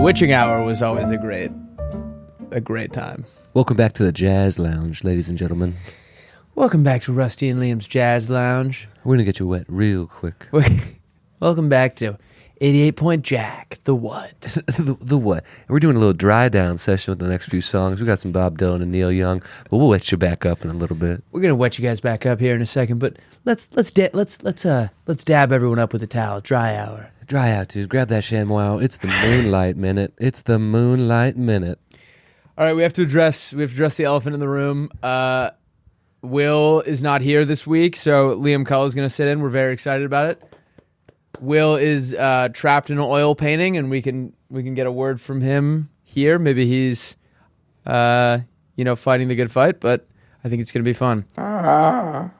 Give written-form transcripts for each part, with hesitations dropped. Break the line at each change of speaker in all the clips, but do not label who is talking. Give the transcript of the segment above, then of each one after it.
witching hour was always a great time.
Welcome back to the Jazz Lounge, ladies and gentlemen.
Welcome back to Rusty and Liam's Jazz Lounge.
We're gonna get you wet real quick.
Welcome back to 88 Point Jack, the what?
the what? And we're doing a little dry down session with the next few songs. We got some Bob Dylan and Neil Young, but we'll wet you back up in a little bit.
We're gonna wet you guys back up here in a second, but let's dab everyone up with a towel. Dry hour.
Dry out, dude. Grab that ShamWow. It's the Moonlight Minute. It's the Moonlight Minute.
All right, we have to address the elephant in the room. Will is not here this week, so Liam Cullagh is going to sit in. We're very excited about it. Will is trapped in an oil painting, and we can get a word from him here. Maybe he's fighting the good fight, but I think it's going to be fun.
Help.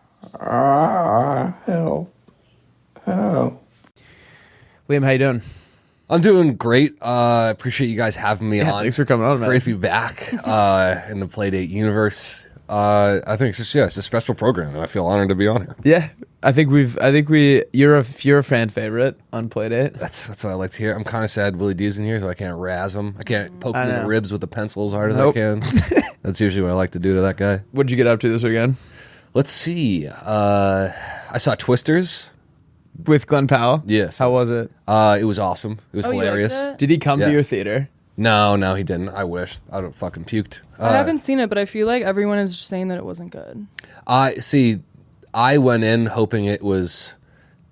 Liam, how you doing?
I'm doing great. I appreciate you guys having me on.
Thanks for coming on,
It's
man.
great to be back in the Playdate universe. I think it's a special program, and I feel honored to be on here.
Yeah, you're a fan favorite on Playdate.
That's what I like to hear. I'm kind of sad Willie D's in here, so I can't razz him. I can't poke him in the ribs with the pencil as hard as I can. That's usually what I like to do to that guy.
What'd you get up to this weekend?
Let's see. I saw Twisters.
With Glen Powell?
Yes.
How was it?
It was awesome. It was hilarious.
Did he come to your theater?
No, he didn't. I wish. I would have fucking puked.
I haven't seen it, but I feel like everyone is just saying that it wasn't good.
I went in hoping it was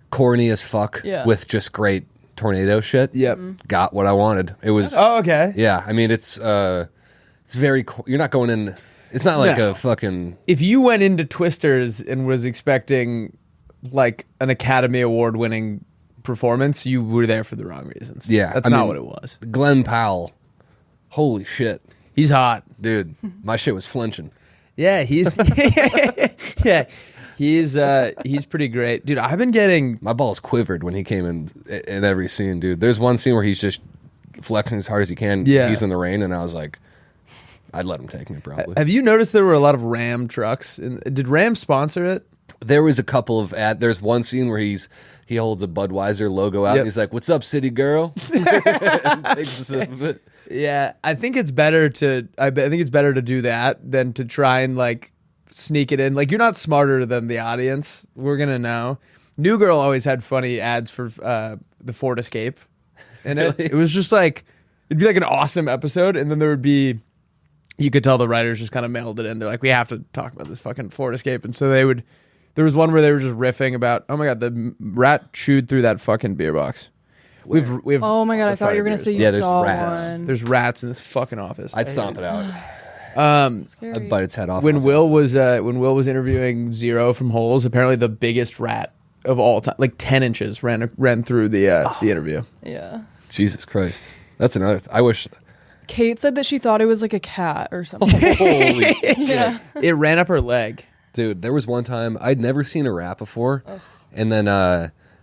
corny as fuck with just great tornado shit.
Yep.
Got what I wanted. It was.
Oh, okay.
Yeah, I mean it's very. You're not going in. It's not like a fucking.
If you went into Twisters and was expecting like an Academy Award winning performance, you were there for the wrong reasons.
Yeah,
that's not what it was.
Glen Powell, holy shit,
he's hot,
dude. My shit was flinching.
Yeah, he's he's pretty great, dude. I've been getting
my balls quivered when he came in every scene, dude. There's one scene where he's just flexing as hard as he can.
Yeah,
he's in the rain, and I was like, I'd let him take me probably.
Have you noticed there were a lot of Ram trucks? Did Ram sponsor it?
There was a couple of there's one scene where he holds a Budweiser logo out and he's like, "What's up, city girl?" And takes a sip of it.
Yeah, I think it's better to do that than to try and like sneak it in. Like, you're not smarter than the audience. We're gonna know. New Girl always had funny ads for the Ford Escape, and it was just like it'd be like an awesome episode, and then there would be. You could tell the writers just kind of mailed it in. They're like, we have to talk about this fucking Ford Escape, and so they would. There was one where they were just riffing about, oh my god, the rat chewed through that fucking beer box. We have
oh my god, I thought you were gonna say you saw
rats.
one.
There's rats in this fucking office.
I'd stomp it out.
Scary.
I'd bite its head off.
When Will was interviewing Zero from Holes, apparently the biggest rat of all time, like 10 inches, ran through the interview.
Yeah.
Jesus Christ, that's another. I wish.
Kate said that she thought it was like a cat or something.
Holy shit.
Yeah.
It ran up her leg.
Dude, there was one time I'd never seen a rat before, and then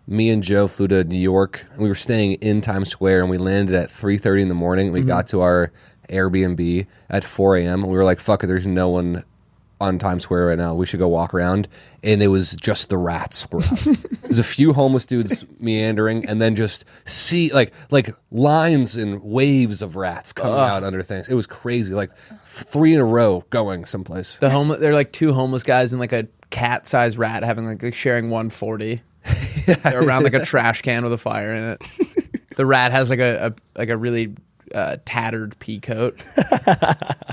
me and Joe flew to New York, and we were staying in Times Square, and we landed at 3:30 in the morning. We got to our Airbnb at 4 a.m. We were like, "Fuck it, there's no one on Times Square right now. We should go walk around." And it was just the rats were out. There's a few homeless dudes meandering, and then just like lines and waves of rats coming out under things. It was crazy, like 3 in a row going someplace.
They're like two homeless guys and like a cat-sized rat having like sharing 140. They're around like a trash can with a fire in it. The rat has like a really tattered pea coat.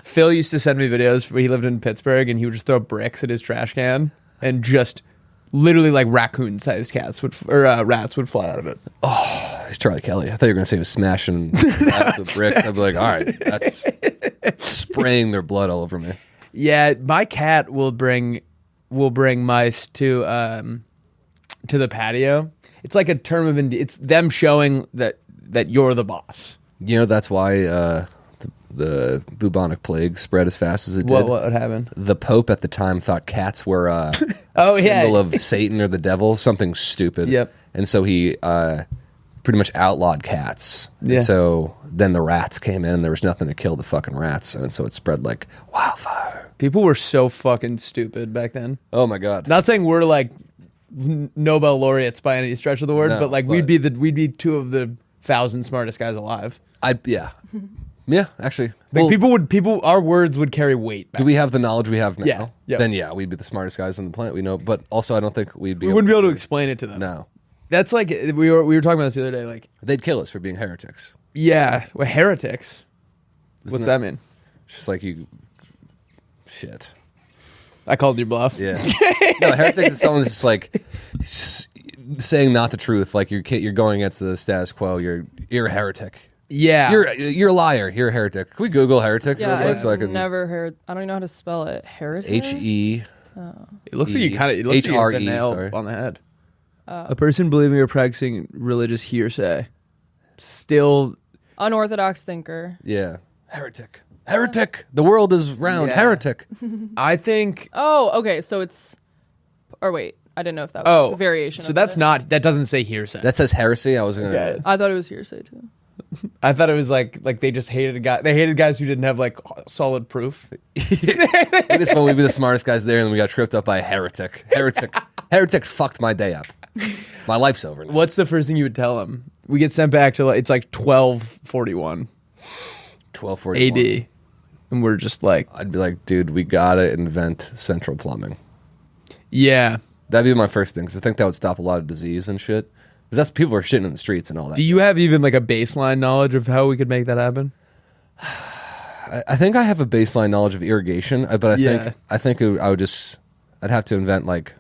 Phil used to send me videos where he lived in Pittsburgh, and he would just throw bricks at his trash can, and just literally like raccoon-sized rats would fly out of it.
Oh, it's Charlie Kelly. I thought you were gonna say he was smashing rats with bricks. I'd be like, all right, that's spraying their blood all over me.
Yeah, my cat will bring mice to the patio. It's like a term of it's them showing that you're the boss.
You know, that's why the bubonic plague spread as fast as it did.
What happened?
The Pope at the time thought cats were a
Oh,
symbol of Satan or the devil, something stupid.
Yep.
And so he pretty much outlawed cats.
Yeah.
And so then the rats came in, and there was nothing to kill the fucking rats, and so it spread like wildfire.
People were so fucking stupid back then.
Oh my god.
Not saying we're like Nobel laureates by any stretch of the word,
No,
but like we'd be two of the 1,000 smartest guys alive.
Yeah, actually.
Like our words would carry weight.
Do we have the knowledge we have now?
Yeah. Yep.
Then we'd be the smartest guys on the planet we know. But also, I don't think we
wouldn't be able to explain it to them.
No.
That's like we were talking about this the other day. Like
they'd kill us for being heretics.
Yeah, well, heretics. What's that mean?
Just like you. Shit.
I called your bluff.
Yeah. No, heretic is someone's just like saying not the truth. Like you're going against the status quo. You're a heretic.
Yeah.
You're a liar. You're a heretic. Can we Google heretic?
Yeah,
real quick so I can
never heard. I don't even know how to spell it. Heretic.
HE.
It looks like you kind of. It looks like you hit the nail on the head. A person believing or practicing religious hearsay. Still.
Unorthodox thinker.
Yeah. Heretic. Heretic. The world is round.
Yeah.
Heretic.
I think.
Oh, okay. So it's. Or wait, I didn't know if that was a variation.
So
of
that's
it.
not. That doesn't say hearsay.
That says heresy. I was gonna.
Okay.
I thought it was hearsay too.
I thought it was like they just hated a guy. They hated guys who didn't have like solid proof.
It is when we'd be the smartest guys there, and then we got tripped up by a heretic. Heretic fucked my day up. My life's over now.
What's the first thing you would tell him? We get sent back to it's like 1241.
1241
AD, and we're just like,
I'd be like, dude, we gotta invent central plumbing.
Yeah,
that'd be my first thing, because I think that would stop a lot of disease and shit. Because that's people are shitting in the streets and all that.
Do you have even like a baseline knowledge of how we could make that happen?
I think I have a baseline knowledge of irrigation, but I think I'd have to invent like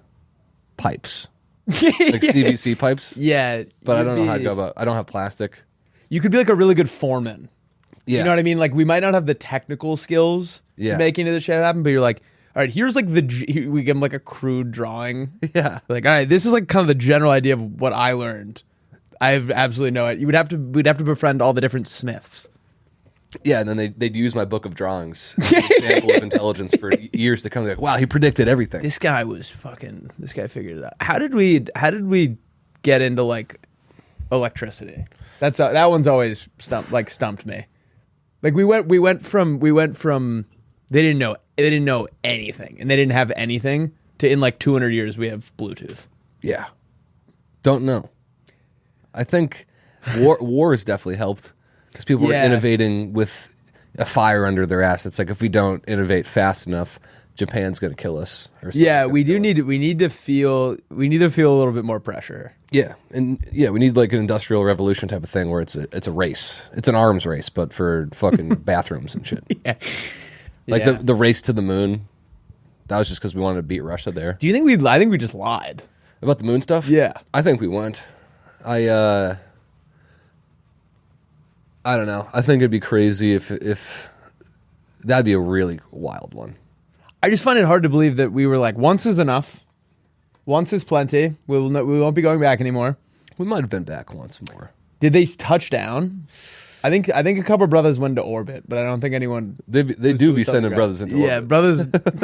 pipes, like CVC pipes.
Yeah,
but I don't know how to go about. I don't have plastic.
You could be like a really good foreman.
Yeah,
you know what I mean. Like we might not have the technical skills to making this shit happen, but you're like, all right, here's like we give them like a crude drawing.
Yeah,
like all right, this is like kind of the general idea of what I learned. I have absolutely no idea. We'd have to befriend all the different smiths.
Yeah, and then they'd use my book of drawings as an example of intelligence for years to come. Like, wow, he predicted everything.
This guy figured it out. How did we get into like electricity? That one's always stumped me. Like we went from they didn't know anything, and they didn't have anything, to in like 200 years we have Bluetooth.
Yeah, don't know. I think war has definitely helped. Because people were innovating with a fire under their ass. It's like, if we don't innovate fast enough, Japan's going to kill us. Or
yeah, we need to feel a little bit more pressure.
Yeah, and we need like an industrial revolution type of thing where it's a race. It's an arms race, but for fucking bathrooms and shit. Yeah. Like the race to the moon. That was just because we wanted to beat Russia there.
Do you think I think we just lied
about the moon stuff?
Yeah,
I think we went. I don't know. I think it'd be crazy if that'd be a really wild one.
I just find it hard to believe that we were like, once is enough. Once is plenty. We won't be going back anymore.
We might have been back once more.
Did they touch down? I think a couple of brothers went to orbit, but I don't think anyone.
They do be sending brothers into orbit.
Yeah, brothers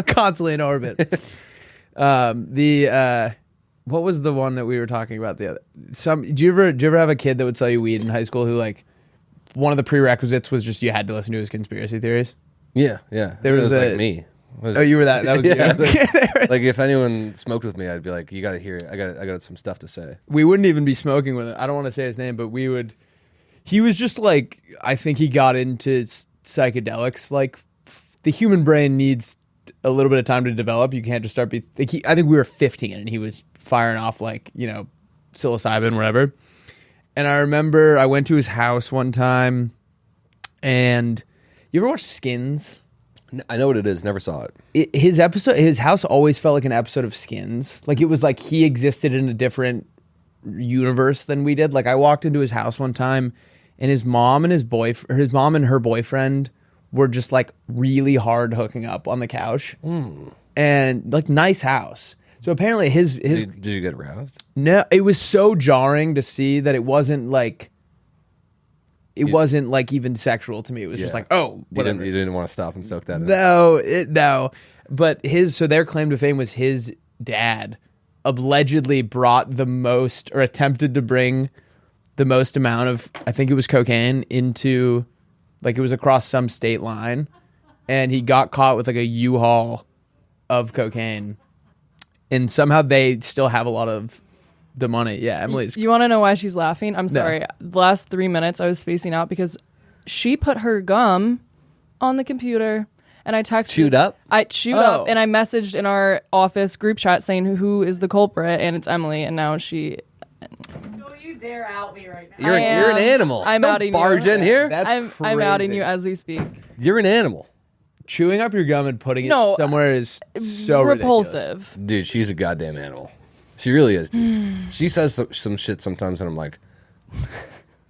constantly in orbit. What was the one that we were talking about? Do you ever have a kid that would sell you weed in high school who like, one of the prerequisites was just you had to listen to his conspiracy theories?
Yeah. There was like me.
You were that. That was you.
Like if anyone smoked with me, I'd be like, "You got to hear it. I got some stuff to say."
We wouldn't even be smoking with him. I don't want to say his name, but we would. He was just like, I think he got into psychedelics. Like the human brain needs a little bit of time to develop. You can't just start. I think we were 15 and he was firing off like psilocybin, whatever. And I remember I went to his house one time, and you ever watch Skins?
I know what it is. Never saw it.
His house always felt like an episode of Skins. Like it was like he existed in a different universe than we did. Like I walked into his house one time, and his mom and her boyfriend were just like really hard hooking up on the couch, and like nice house. So apparently his
Did you get aroused?
No, it was so jarring to see that it wasn't like even sexual to me. It was just like, oh, whatever.
You didn't want to stop and soak that in.
No. But their claim to fame was his dad allegedly brought the most, or attempted to bring the most amount of, I think it was cocaine, into, like it was across some state line, and he got caught with like a U-Haul of cocaine. And somehow they still have a lot of the money. Yeah, Emily's.
You want to know why she's laughing? I'm sorry. The last 3 minutes I was spacing out because she put her gum on the computer, and I texted.
Chewed up?
I chewed up, and I messaged in our office group chat saying who is the culprit, and it's Emily, and now she.
Don't you dare out me right now.
You're an animal.
I'm
Don't
outing
barge
you.
in here.
That's
I'm outing
crazy.
you as we speak.
You're an animal.
Chewing up your gum and putting
No,
it somewhere is so
repulsive.
Dude, she's a goddamn animal. She really is, dude. She says some shit sometimes, and I'm like,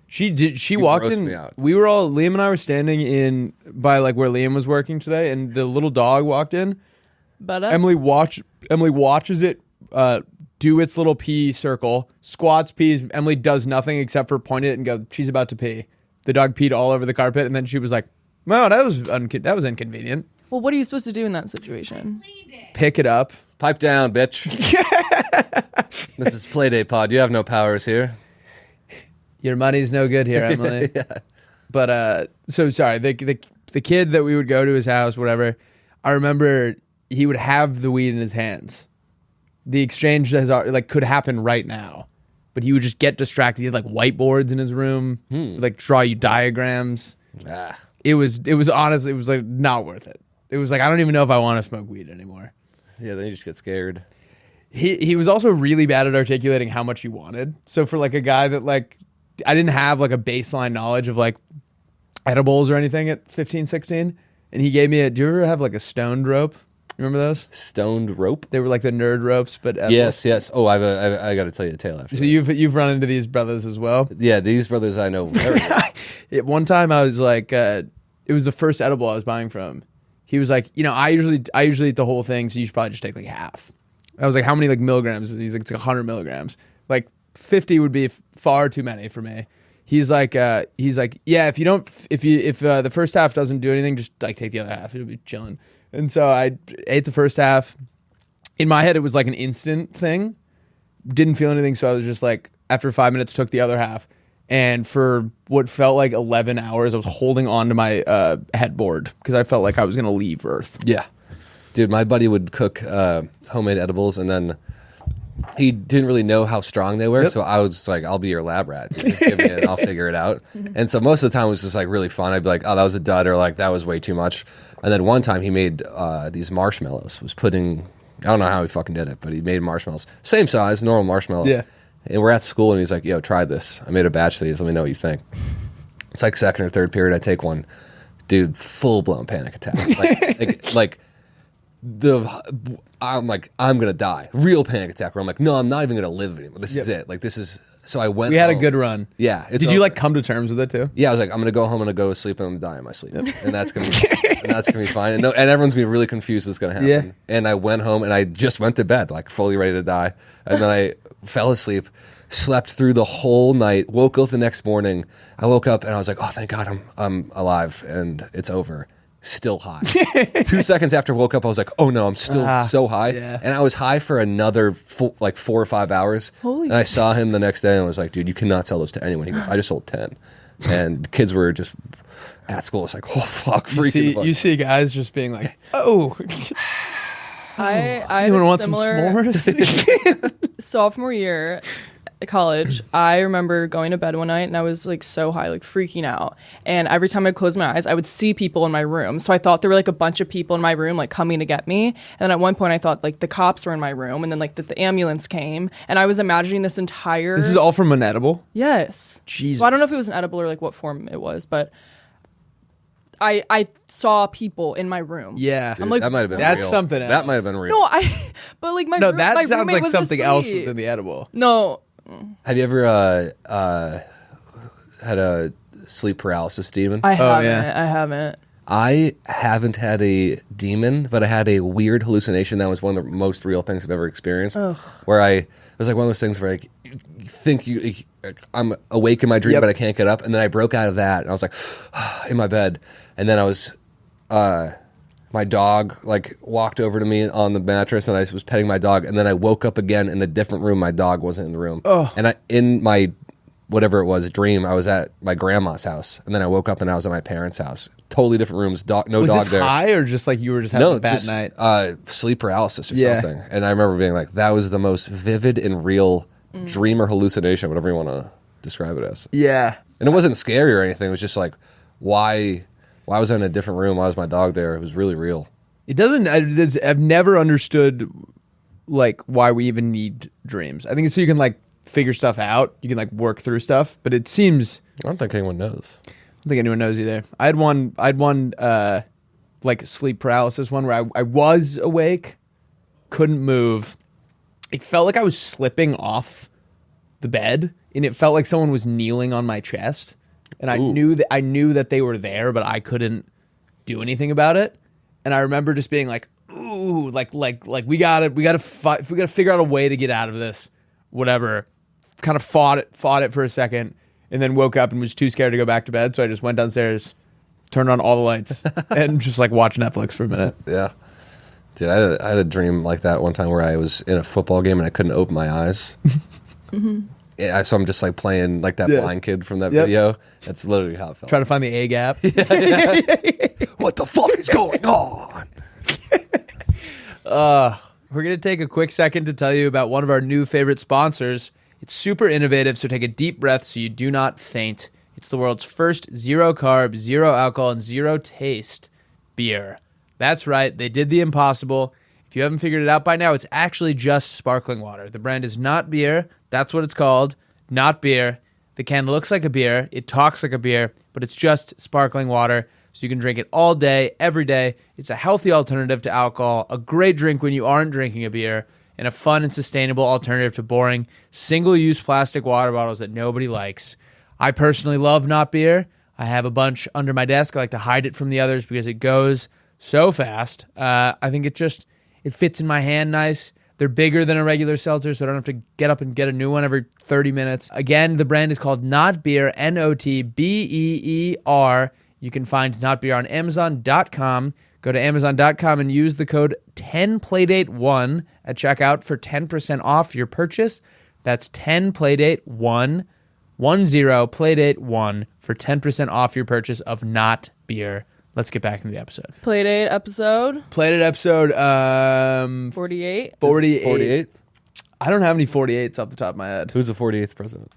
She walked
grossed
in.
me out.
Liam and I were standing in by like where Liam was working today, and the little dog walked in.
But
Emily watches it do its little pee circle, squats, pees. Emily does nothing except for point it and go, she's about to pee. The dog peed all over the carpet, and then she was like, "No, that was inconvenient."
well, what are you supposed to do in that situation?
Pick it up.
pipe down, bitch. This is Playdate Pod. You have no powers here.
Your money's no good here, Emily.
Yeah.
But so sorry. The kid that we would go to his house, whatever. I remember he would have the weed in his hands. The exchange could happen right now, but he would just get distracted. He had like whiteboards in his room, like draw you diagrams.
Ah.
It was honestly, it was like not worth it. It was like I don't even know if I want to smoke weed anymore.
Yeah, then you just get scared.
He was also really bad at articulating how much he wanted. So for like a guy that like I didn't have like a baseline knowledge of like edibles or anything at 15, 16. And he gave me do you ever have like a stoned rope? Remember those?
Stoned rope?
They were like the nerd ropes, but edibles.
Yes. Oh, I got to tell you a tale after.
So you've run into these brothers as well.
Yeah, these brothers I know very well.
One time I was like, it was the first edible I was buying from. He was like, I usually eat the whole thing, so you should probably just take like half. I was like, how many like milligrams? He's like, it's like 100 milligrams. Like 50 would be far too many for me. He's like, yeah, if the first half doesn't do anything, just like take the other half. It'll be chilling. And so I ate the first half. In my head, it was like an instant thing. Didn't feel anything, so I was just like, after 5 minutes, took the other half. And for what felt like 11 hours, I was holding on to my headboard because I felt like I was going to leave Earth.
Yeah. Dude, my buddy would cook homemade edibles, and then he didn't really know how strong they were. Yep. So I was just like, I'll be your lab rat. Dude. Give me it and I'll figure it out. And so most of the time it was just like really fun. I'd be like, oh, that was a dud, or like that was way too much. And then one time he made these marshmallows. I don't know how he fucking did it, but he made marshmallows. Same size, normal marshmallow. Yeah. And we're at school, and he's like, yo, try this. I made a batch of these. Let me know what you think. It's like second or third period. I take one. Dude, full-blown panic attack. I'm like, I'm going to die. Real panic attack where I'm like, no, I'm not even going to live anymore. This is it. Like, this is... So I went.
We had a good run.
Yeah.
Did you like come to terms with it too?
Yeah, I was like, I'm gonna go home and go to sleep, and I'm gonna die in my sleep, and that's gonna be fine. And everyone's gonna be really confused what's gonna happen. Yeah. And I went home and I just went to bed, like fully ready to die, and then I fell asleep, slept through the whole night, woke up the next morning. I woke up and I was like, oh, thank God, I'm alive and it's over. Still high. 2 seconds after I woke up, I was like, oh no, I'm still so high. Yeah. And I was high for another 4 or 5 hours. And I saw him the next day and I was like, dude, you cannot sell this to anyone. He goes, I just sold 10. And the kids were just at school. It's like, oh fuck, freaking
you see guys just being like, oh.
I
you want some s'mores?
Sophomore year at college, I remember going to bed one night and I was like so high, like freaking out. And every time I closed my eyes, I would see people in my room. So I thought there were like a bunch of people in my room like coming to get me. And then at one point I thought like the cops were in my room, and then like the ambulance came, and I was imagining this entire...
This is all from an edible?
Yes.
Jesus.
So I don't know if it was an edible or like what form it was, but I saw people in my room.
Yeah.
Dude,
I'm like,
that might have been
that's
real.
something else.
That might have been real.
No, but like my
no,
room,
that
my
sounds
roommate
like
was
something
asleep.
else was in the edible.
No.
Have you ever had a sleep paralysis demon?
I haven't.
I haven't had a demon, but I had a weird hallucination that was one of the most real things I've ever experienced.
Ugh.
Where it was like one of those things where like you think I'm awake in my dream, but I can't get up, and then I broke out of that, and I was like in my bed, and then I was my dog like walked over to me on the mattress, and I was petting my dog, and then I woke up again in a different room. My dog wasn't in the room, and in my whatever it was dream, I was at my grandma's house, and then I woke up and I was at my parents' house. Totally different rooms. No
was
dog
this
there.
High or just like you were just having a bad night?
Sleep paralysis or something. And I remember being like, that was the most vivid and real dream or hallucination, whatever you want to describe it as.
Yeah.
And it wasn't scary or anything. It was just like, why was I in a different room? Why was my dog there? It was really real.
It doesn't. I've never understood like why we even need dreams. I think it's so you can like figure stuff out. You can like work through stuff. But it seems
I don't think anyone knows.
I don't think anyone knows either. I had one like sleep paralysis one where I was awake, couldn't move. It felt like I was slipping off the bed, and it felt like someone was kneeling on my chest. And I knew that they were there, but I couldn't do anything about it. And I remember just being like, "Ooh, like we gotta figure out a way to get out of this." Whatever. Kind of fought it for a second, and then woke up and was too scared to go back to bed. So I just went downstairs, turned on all the lights, and just like watched Netflix for a minute.
Yeah. Dude, I had a dream like that one time where I was in a football game and I couldn't open my eyes. Yeah, so I'm just like playing like that blind kid from that video. That's literally how it felt.
Trying to find the A gap.
What the fuck is going on?
We're going to take a quick second to tell you about one of our new favorite sponsors. It's super innovative, so take a deep breath so you do not faint. It's the world's first zero carb, zero alcohol, and zero taste beer. That's right, they did the impossible. If you haven't figured it out by now, it's actually just sparkling water. The brand is not beer. That's what it's called. Not beer. The can looks like a beer. It talks like a beer, but it's just sparkling water. So you can drink it all day, every day. It's a healthy alternative to alcohol, a great drink when you aren't drinking a beer, and a fun and sustainable alternative to boring, single-use plastic water bottles that nobody likes. I personally love not beer. I have a bunch under my desk. I like to hide it from the others because it goes so fast. I think it fits in my hand nice. They're bigger than a regular seltzer, so I don't have to get up and get a new one every 30 minutes. Again, the brand is called Not Beer, NOTBEER. You can find Not Beer on Amazon.com. Go to Amazon.com and use the code 10Playdate1 at checkout for 10% off your purchase. That's 10Playdate1, 10Playdate1 for 10% off your purchase of Not Beer. Let's get back into the episode.
Playdate episode.
48.
48?
I don't have any 48s off the top of my head.
Who's the 48th president?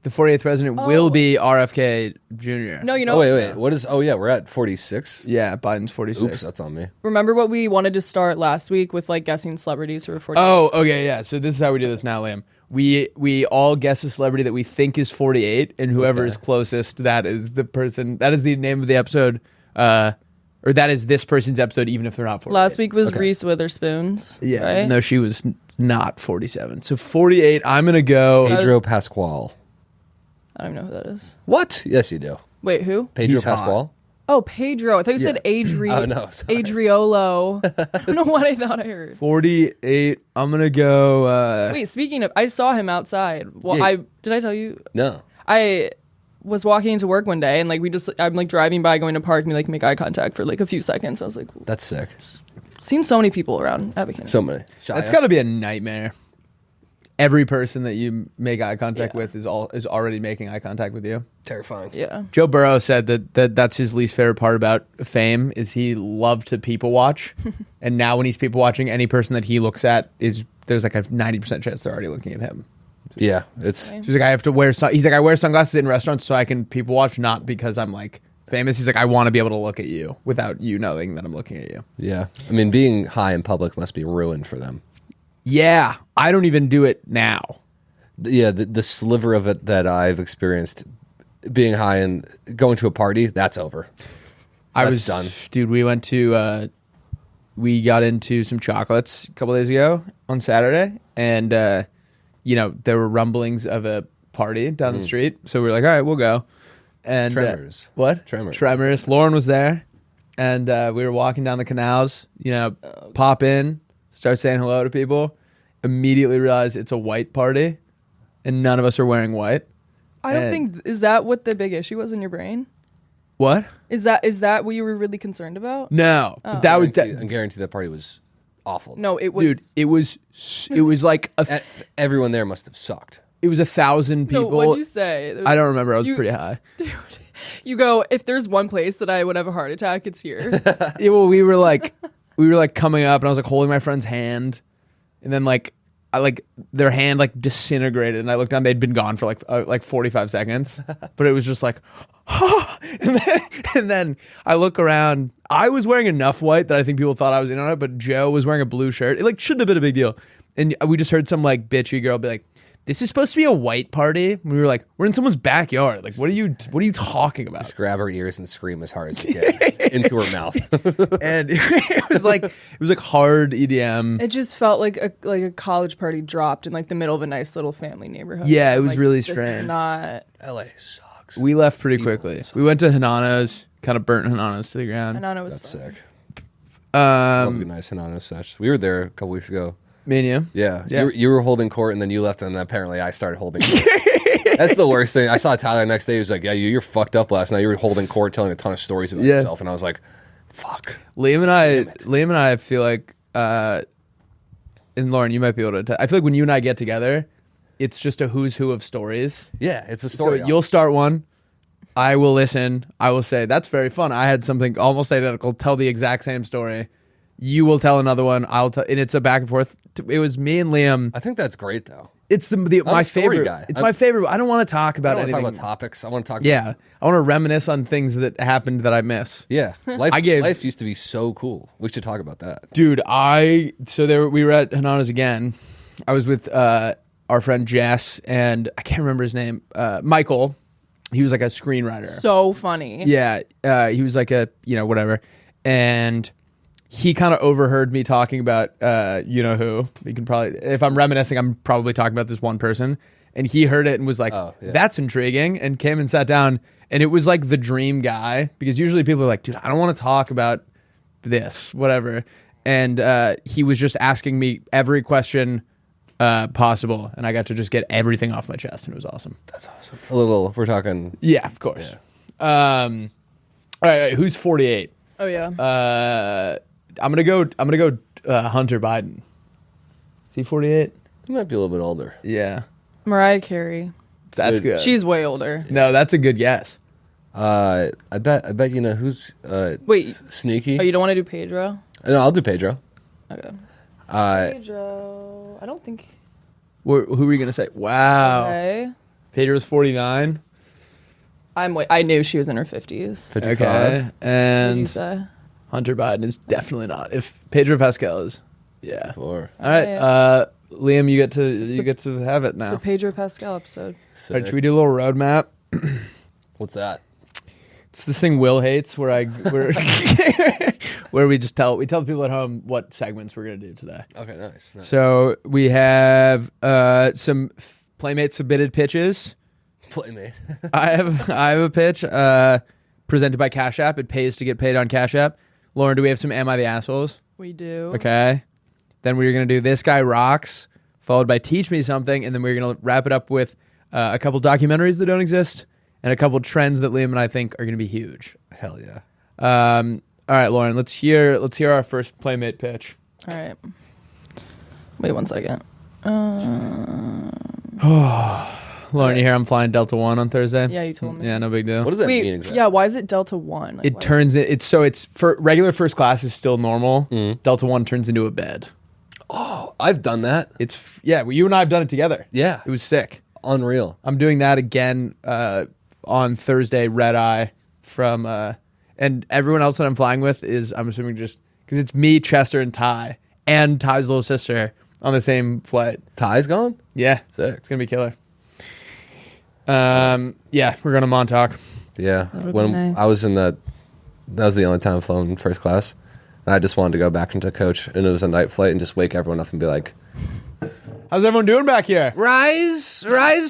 The 48th president will be RFK Jr.
No, you know.
Oh, wait. What is... Oh, yeah, we're at 46?
Yeah, Biden's 46.
Oops, that's on me.
Remember what we wanted to start last week with like guessing celebrities who were 48?
Oh, okay, yeah. So this is how we do this now, Liam. We all guess a celebrity that we think is 48, and whoever is closest, that is the person. That is the name of the episode, or that is this person's episode, even if they're not 48.
Last week was Reese Witherspoon's.
Yeah,
right?
no, she was not 47. So 48. I'm gonna go.
Pedro Pascal.
I don't know who that is.
What? Yes, you do.
Wait, who?
Pedro
He's hot.
Pascal?
Oh, Pedro. I thought you said
Oh, no, sorry.
Adriolo. I don't know what I thought I heard.
48. I'm gonna go.
Wait, speaking of, I saw him outside. Well,
Yeah.
did I tell you?
No.
I was walking into work one day and like I'm like driving by going to park and we like make eye contact for like a few seconds. I was like,
That's sick.
seen so many people around Abbott.
So many.
That's got to be a nightmare. Every person that you make eye contact with is already making eye contact with you.
terrifying.
Yeah.
Joe Burrow said that's his least favorite part about fame is he loved to people watch, and now when he's people watching, any person that he looks at there's like a 90% chance they're already looking at him.
Yeah, it's...
He's like, I have to wear he's like, I wear sunglasses in restaurants so I can people watch, not because I'm like famous. He's like, I want to be able to look at you without you knowing that I'm looking at you.
Yeah. I mean, being high in public must be ruined for them.
Yeah, I don't even do it now.
Yeah, the sliver of it that I've experienced being high and going to a party, that's over.
I
That's
was
done.
Dude, we got into some chocolates a couple days ago on Saturday, and there were rumblings of a party down the street, so we were like, all right, we'll go. And
Tremors.
What?
Tremors.
Lauren was there, and we were walking down the canals, pop in, start saying hello to people, immediately realize it's a white party, and none of us are wearing white.
I don't think, is that what the big issue was in your brain?
What?
Is that what you were really concerned about?
No.
Oh.
But that was...
I guarantee that party was awful.
No, it was...
Dude, it was like
Everyone there must have sucked.
it was 1,000
No,
people.
what'd you say?
I don't remember. I was pretty high.
Dude, you go, if there's one place that I would have a heart attack, it's here.
Yeah, well, we were like coming up, and I was like holding my friend's hand, and then like I like their hand like disintegrated, and I looked down. They'd been gone for like 45 seconds, but it was just like, and then I look around. I was wearing enough white that I think people thought I was in on it, but Joe was wearing a blue shirt. It like shouldn't have been a big deal, and we just heard some like bitchy girl be like, "This is supposed to be a white party." And we were like, "We're in someone's backyard. Like, what are you talking about?"
Just grab her ears and scream as hard as you can into her mouth.
And it was like hard EDM.
It just felt like a college party dropped in like the middle of a nice little family neighborhood.
Yeah, it was
Like,
really
this is
strange.
not.
LA sucks.
We left pretty quickly. We went to Hanano's, kind of burnt Hanano's to the ground.
And it was
That's
fun.
sick. Lovely,
Um,
nice Hanano sesh. We were there a couple weeks ago.
me and you.
Yeah.
Yeah.
You were holding court, and then you left, and then apparently I started holding court. That's the worst thing. I saw Tyler the next day. He was like, "Yeah, you're fucked up last night. You were holding court, telling a ton of stories about
Yeah.
yourself." And I was like, "Fuck."
Liam and I feel like, and Lauren, you might be able to. I feel like when you and I get together, it's just a who's who of stories.
Yeah, it's a story.
So you'll start one. I will listen. I will say, that's very fun. I had something almost identical. Tell the exact same story. You will tell another one. I'll tell, and it's a back and forth. It was me and Liam.
I think that's great, though.
It's my
a story
favorite
guy.
It's my favorite. I don't want to talk
I
about
don't want to
anything.
talk about topics. I want to talk.
Yeah, I want to reminisce on things that happened that I miss.
Yeah. Life,
I gave-
life used to be so cool. We should talk about that.
Dude, we were at Hanana's again. I was with our friend Jess, and I can't remember his name. Michael. He was like a screenwriter.
So funny.
Yeah, he was like a whatever, and he kind of overheard me talking about who. You can probably, if I'm reminiscing, I'm probably talking about this one person, and he heard it and was like,
Oh, yeah.
"That's intriguing," and came and sat down, and it was like the dream guy, because usually people are like, "Dude, I don't want to talk about this, whatever," and he was just asking me every question possible, and I got to just get everything off my chest, and it was awesome.
That's awesome. We're talking.
Yeah, of course. All right, who's 48?
Oh yeah.
I'm gonna go Hunter Biden. Is he 48?
He might be a little bit older.
Yeah,
Mariah Carey.
that's
Dude,
good.
She's way older.
No, that's a good guess.
I bet you know who's
Wait.
sneaky.
Oh, you don't want to do Pedro?
No, I'll do Pedro.
Okay.
Uh,
Pedro. I don't think.
Who were you gonna say? Wow,
Okay.
Pedro's 49.
I knew she was in her 50s.
55.
Okay,
What did you
and
say?
Hunter Biden is definitely not. If Pedro Pascal is, yeah.
54.
All right,
Yeah.
Liam, you get to have it
The
now.
Pedro Pascal episode.
All right, should we do a little roadmap?
What's that?
It's this thing Will hates, where where we tell the people at home what segments we're gonna do today.
Okay, nice.
So we have some Playmate submitted pitches.
Playmate.
I have a pitch presented by Cash App. It pays to get paid on Cash App. Lauren, do we have some Am I the Assholes?
We do.
Okay. Then we're gonna do This Guy Rocks, followed by Teach Me Something, and then we're gonna wrap it up with a couple documentaries that don't exist and a couple trends that Liam and I think are gonna be huge.
Hell yeah.
All right, Lauren, let's hear our first Playmate pitch.
All right. Wait 1 second.
Lauren, you hear I'm flying Delta One on Thursday?
Yeah, you told me.
Yeah, no big deal.
What does that
Wait,
mean exactly?
yeah, why is it Delta 1? Like,
It
why-
turns it's for regular first class is still normal. Delta One turns into a bed.
I've done that.
Well, you and I have done it together.
Yeah.
It was sick.
Unreal.
I'm doing that again on Thursday, red eye from and everyone else that I'm flying with is, I'm assuming, just because it's me, Chester, and Ty, and Ty's little sister on the same flight.
Ty's gone?
Yeah,
Sick.
it's gonna be killer. Yeah, we're going to Montauk.
Yeah.
would
When
be nice.
I was that was the only time I've flown first class. And I just wanted to go back into coach, and it was a night flight, and just wake everyone up and be like,
How's everyone doing back here?
rise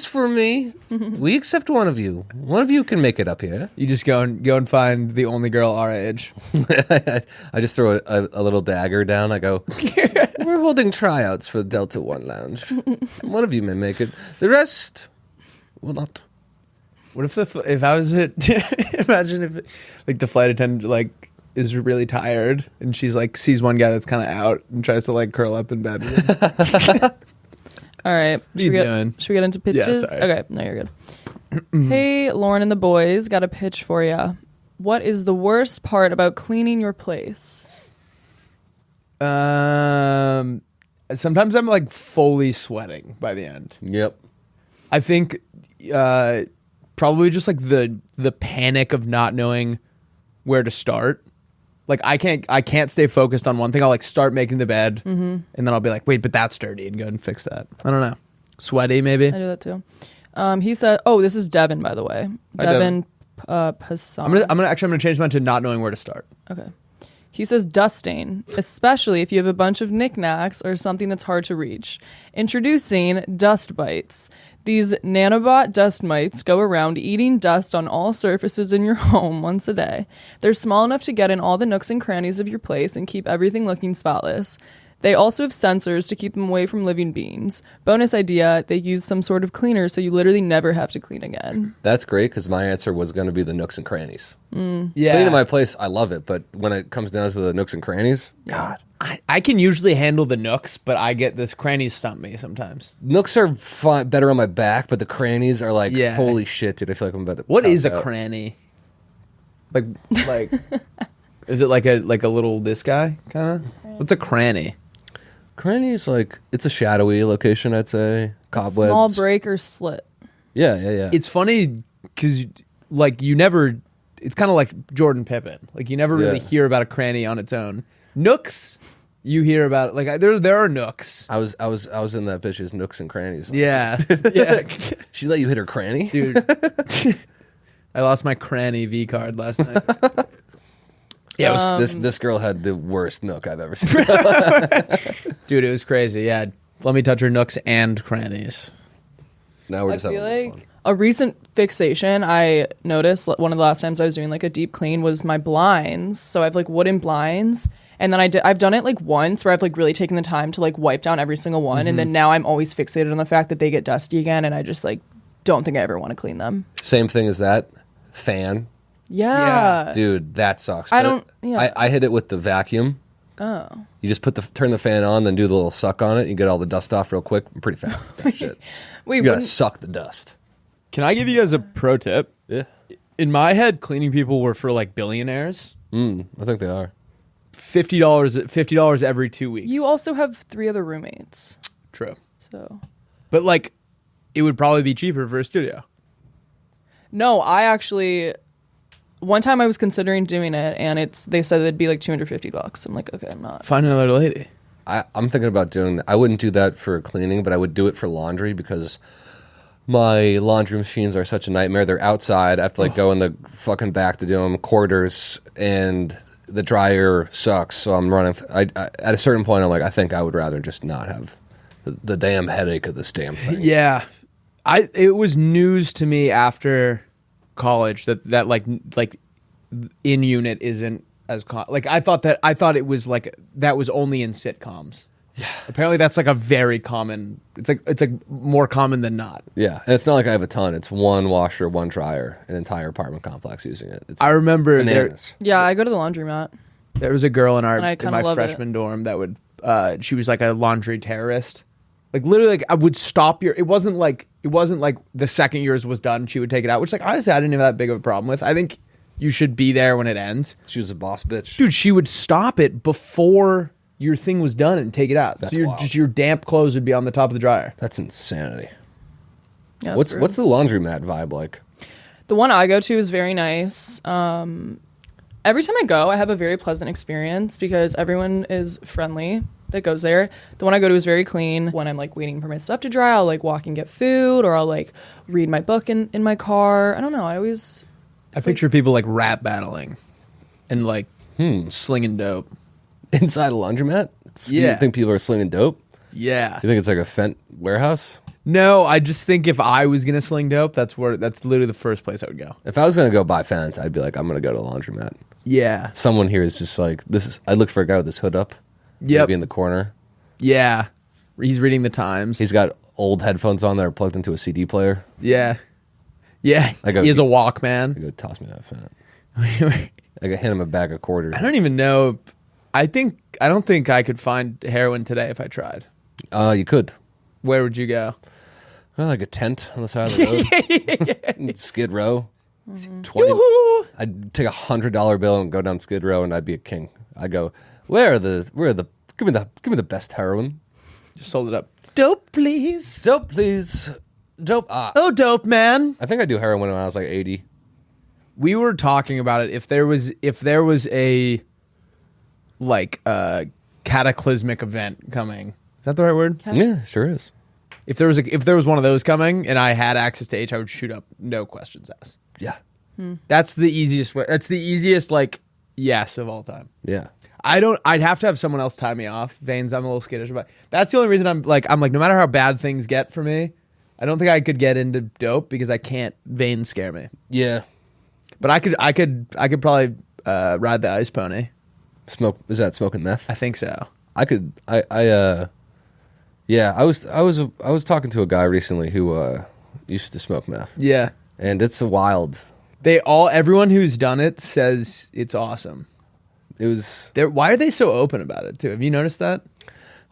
for me. We accept one of you. One of you can make it up here.
You just go and find the only girl our age.
I just throw a little dagger down. I go, we're holding tryouts for the Delta One Lounge. One of you may make it. The rest will not.
What if I was at imagine if like the flight attendant is really tired and she's like sees one guy that's kind of out and tries to like curl up in bed with him.
All right.
you doing?
Should we get into pitches?
sorry.
Okay. No, you're good. Hey, Lauren and the boys, got a pitch for you. What is the worst part about cleaning your place?
sometimes I'm like fully sweating by the end.
Yep.
I think probably just like the panic of not knowing where to start. Like I can't stay focused on one thing. I'll like start making the bed, and then I'll be like, wait, but that's dirty, and go and fix that. I don't know. Sweaty, maybe.
I do that too. He said, "Oh, this is Devin, by the way. Devin Passan."
I'm gonna change mine to not knowing where to start.
Okay. He says dust stain, especially if you have a bunch of knickknacks or something that's hard to reach. Introducing dust bites. These nanobot dust mites go around eating dust on all surfaces in your home once a day. They're small enough to get in all the nooks and crannies of your place and keep everything looking spotless. They also have sensors to keep them away from living beings. Bonus idea, they use some sort of cleaner so you literally never have to clean again.
That's great because my answer was going to be the nooks and crannies.
Yeah,
Cleaning my place, I love it, but when it comes down to the nooks and crannies, God.
I can usually handle the nooks, but I get this crannies stump me sometimes.
Nooks are better on my back, but the crannies are like,
Yeah.
holy shit, dude, I feel like I'm about to
What
pass
is a
out.
cranny? Like is it like a little this guy kind of? What's a cranny?
Crannies, like, it's a shadowy location, I'd say. Cobwebs.
Small break or slit.
Yeah.
It's funny because like you never. It's kind of like Jordan Pippen. Like you never really
Yeah.
hear about a cranny on its own. Nooks, you hear about it. Like there are nooks.
I was in that bitch's nooks and crannies.
Yeah, yeah,
She let you hit her cranny?
dude. I lost my cranny V card last night. Yeah, it was,
This girl had the worst nook I've ever seen.
dude, it was crazy. Yeah, let me touch her nooks and crannies.
Now we're
I
just
feel
having
like
fun.
a recent fixation I noticed one of the last times I was doing like a deep clean was my blinds. So I have like wooden blinds. And then I've done it like once where I've like really taken the time to like wipe down every single one. And then now I'm always fixated on the fact that they get dusty again. And I just like don't think I ever want to clean them.
Same thing as that. Fan.
Yeah.
Dude, that sucks.
I
But
don't- yeah.
I hit it with the vacuum.
Oh.
You just turn the fan on, then do the little suck on it. You get all the dust off real quick. I'm pretty fast with that shit.
Wait,
You gotta
wouldn't-
suck the dust.
Can I give you guys a pro tip?
Yeah.
In my head, cleaning people were for like billionaires.
I think they are.
$50 every 2 weeks.
you also have 3 other roommates.
True,
So
but like it would probably be cheaper for a studio.
no, I actually one time I was considering doing it and they said it'd be like $250. I'm like, okay, I'm not.
Find another lady.
I'm thinking about doing that. I wouldn't do that for cleaning, but I would do it for laundry because my laundry machines are such a nightmare. They're outside. I have to like go in the fucking back to do them, quarters, and the dryer sucks. So I'm running. At a certain point, I'm like, I think I would rather just not have the damn headache of this damn thing.
Yeah, it was news to me after college that like in unit isn't as like I thought it was like that was only in sitcoms. Yeah, apparently that's like a very common. It's like more common than not.
Yeah, and it's not like I have a ton. It's one washer, one dryer, an entire apartment complex using it. It's
I remember
bananas.
Yeah, I go to the laundromat.
there was a girl in
And I
in
kinda
my
love it.
freshman dorm that would she was like a laundry terrorist. Like literally, like I would stop it wasn't like the second yours was done, she would take it out, which like honestly I didn't have that big of a problem with. I think you should be there when it ends.
She was a boss bitch.
Dude, she would stop it before your thing was done and take it out.
That's
so
wild.
your damp clothes would be on the top of the dryer.
That's insanity.
Yeah,
What's
true.
the laundromat vibe like?
The one I go to is very nice. Every time I go, I have a very pleasant experience because everyone is friendly that goes there. The one I go to is very clean. When I'm like waiting for my stuff to dry, I'll like walk and get food, or I'll like read my book in my car. I don't know.
I picture people like rap battling and like slinging dope.
Inside a laundromat?
Yeah.
You think people are slinging dope?
Yeah.
You think it's like a Fent warehouse?
No, I just think if I was gonna sling dope, that's literally the first place I would go.
If I was going to go buy Fent, I'd be like, I'm going to go to a laundromat.
Yeah.
Someone here is just like, I look for a guy with his hood up.
Yep.
Maybe in the corner.
Yeah. He's reading the Times.
He's got old headphones on that are plugged into a CD player.
Yeah. Yeah.
I go-
He has a
I
Walkman.
go, toss me that Fent.
I
I go, hand him a bag of quarters.
don't even know. I don't think I could find heroin today if I tried.
You could.
Where would you go?
Well, like a tent on the side of the road. Skid Row. 20.
Yoo-hoo!
I'd take $100 bill and go down Skid Row, and I'd be a king. I'd go, give me the best heroin.
Just hold it up. Dope, please.
Dope, please. Dope.
Oh, dope, man.
I think I do heroin when I was like 80.
We were talking about it. If there was a cataclysmic event coming, is that the right word?
Yeah, sure is.
If there was one of those coming and I had access to H, I would shoot up, no questions asked.
Yeah.
That's the easiest way. That's the easiest yes of all time.
Yeah.
I'd have to have someone else tie me off. Veins, I'm a little skittish about. That's the only reason I'm like, no matter how bad things get for me, I don't think I could get into dope because I can't. Veins scare me.
Yeah.
But I could probably ride the ice pony.
Smoke, is that smoking meth?
I think so.
I could, yeah, I was talking to a guy recently who used to smoke meth.
Yeah.
And it's a wild.
Everyone who's done it says it's awesome.
It was.
Why are they so open about it too? Have you noticed that?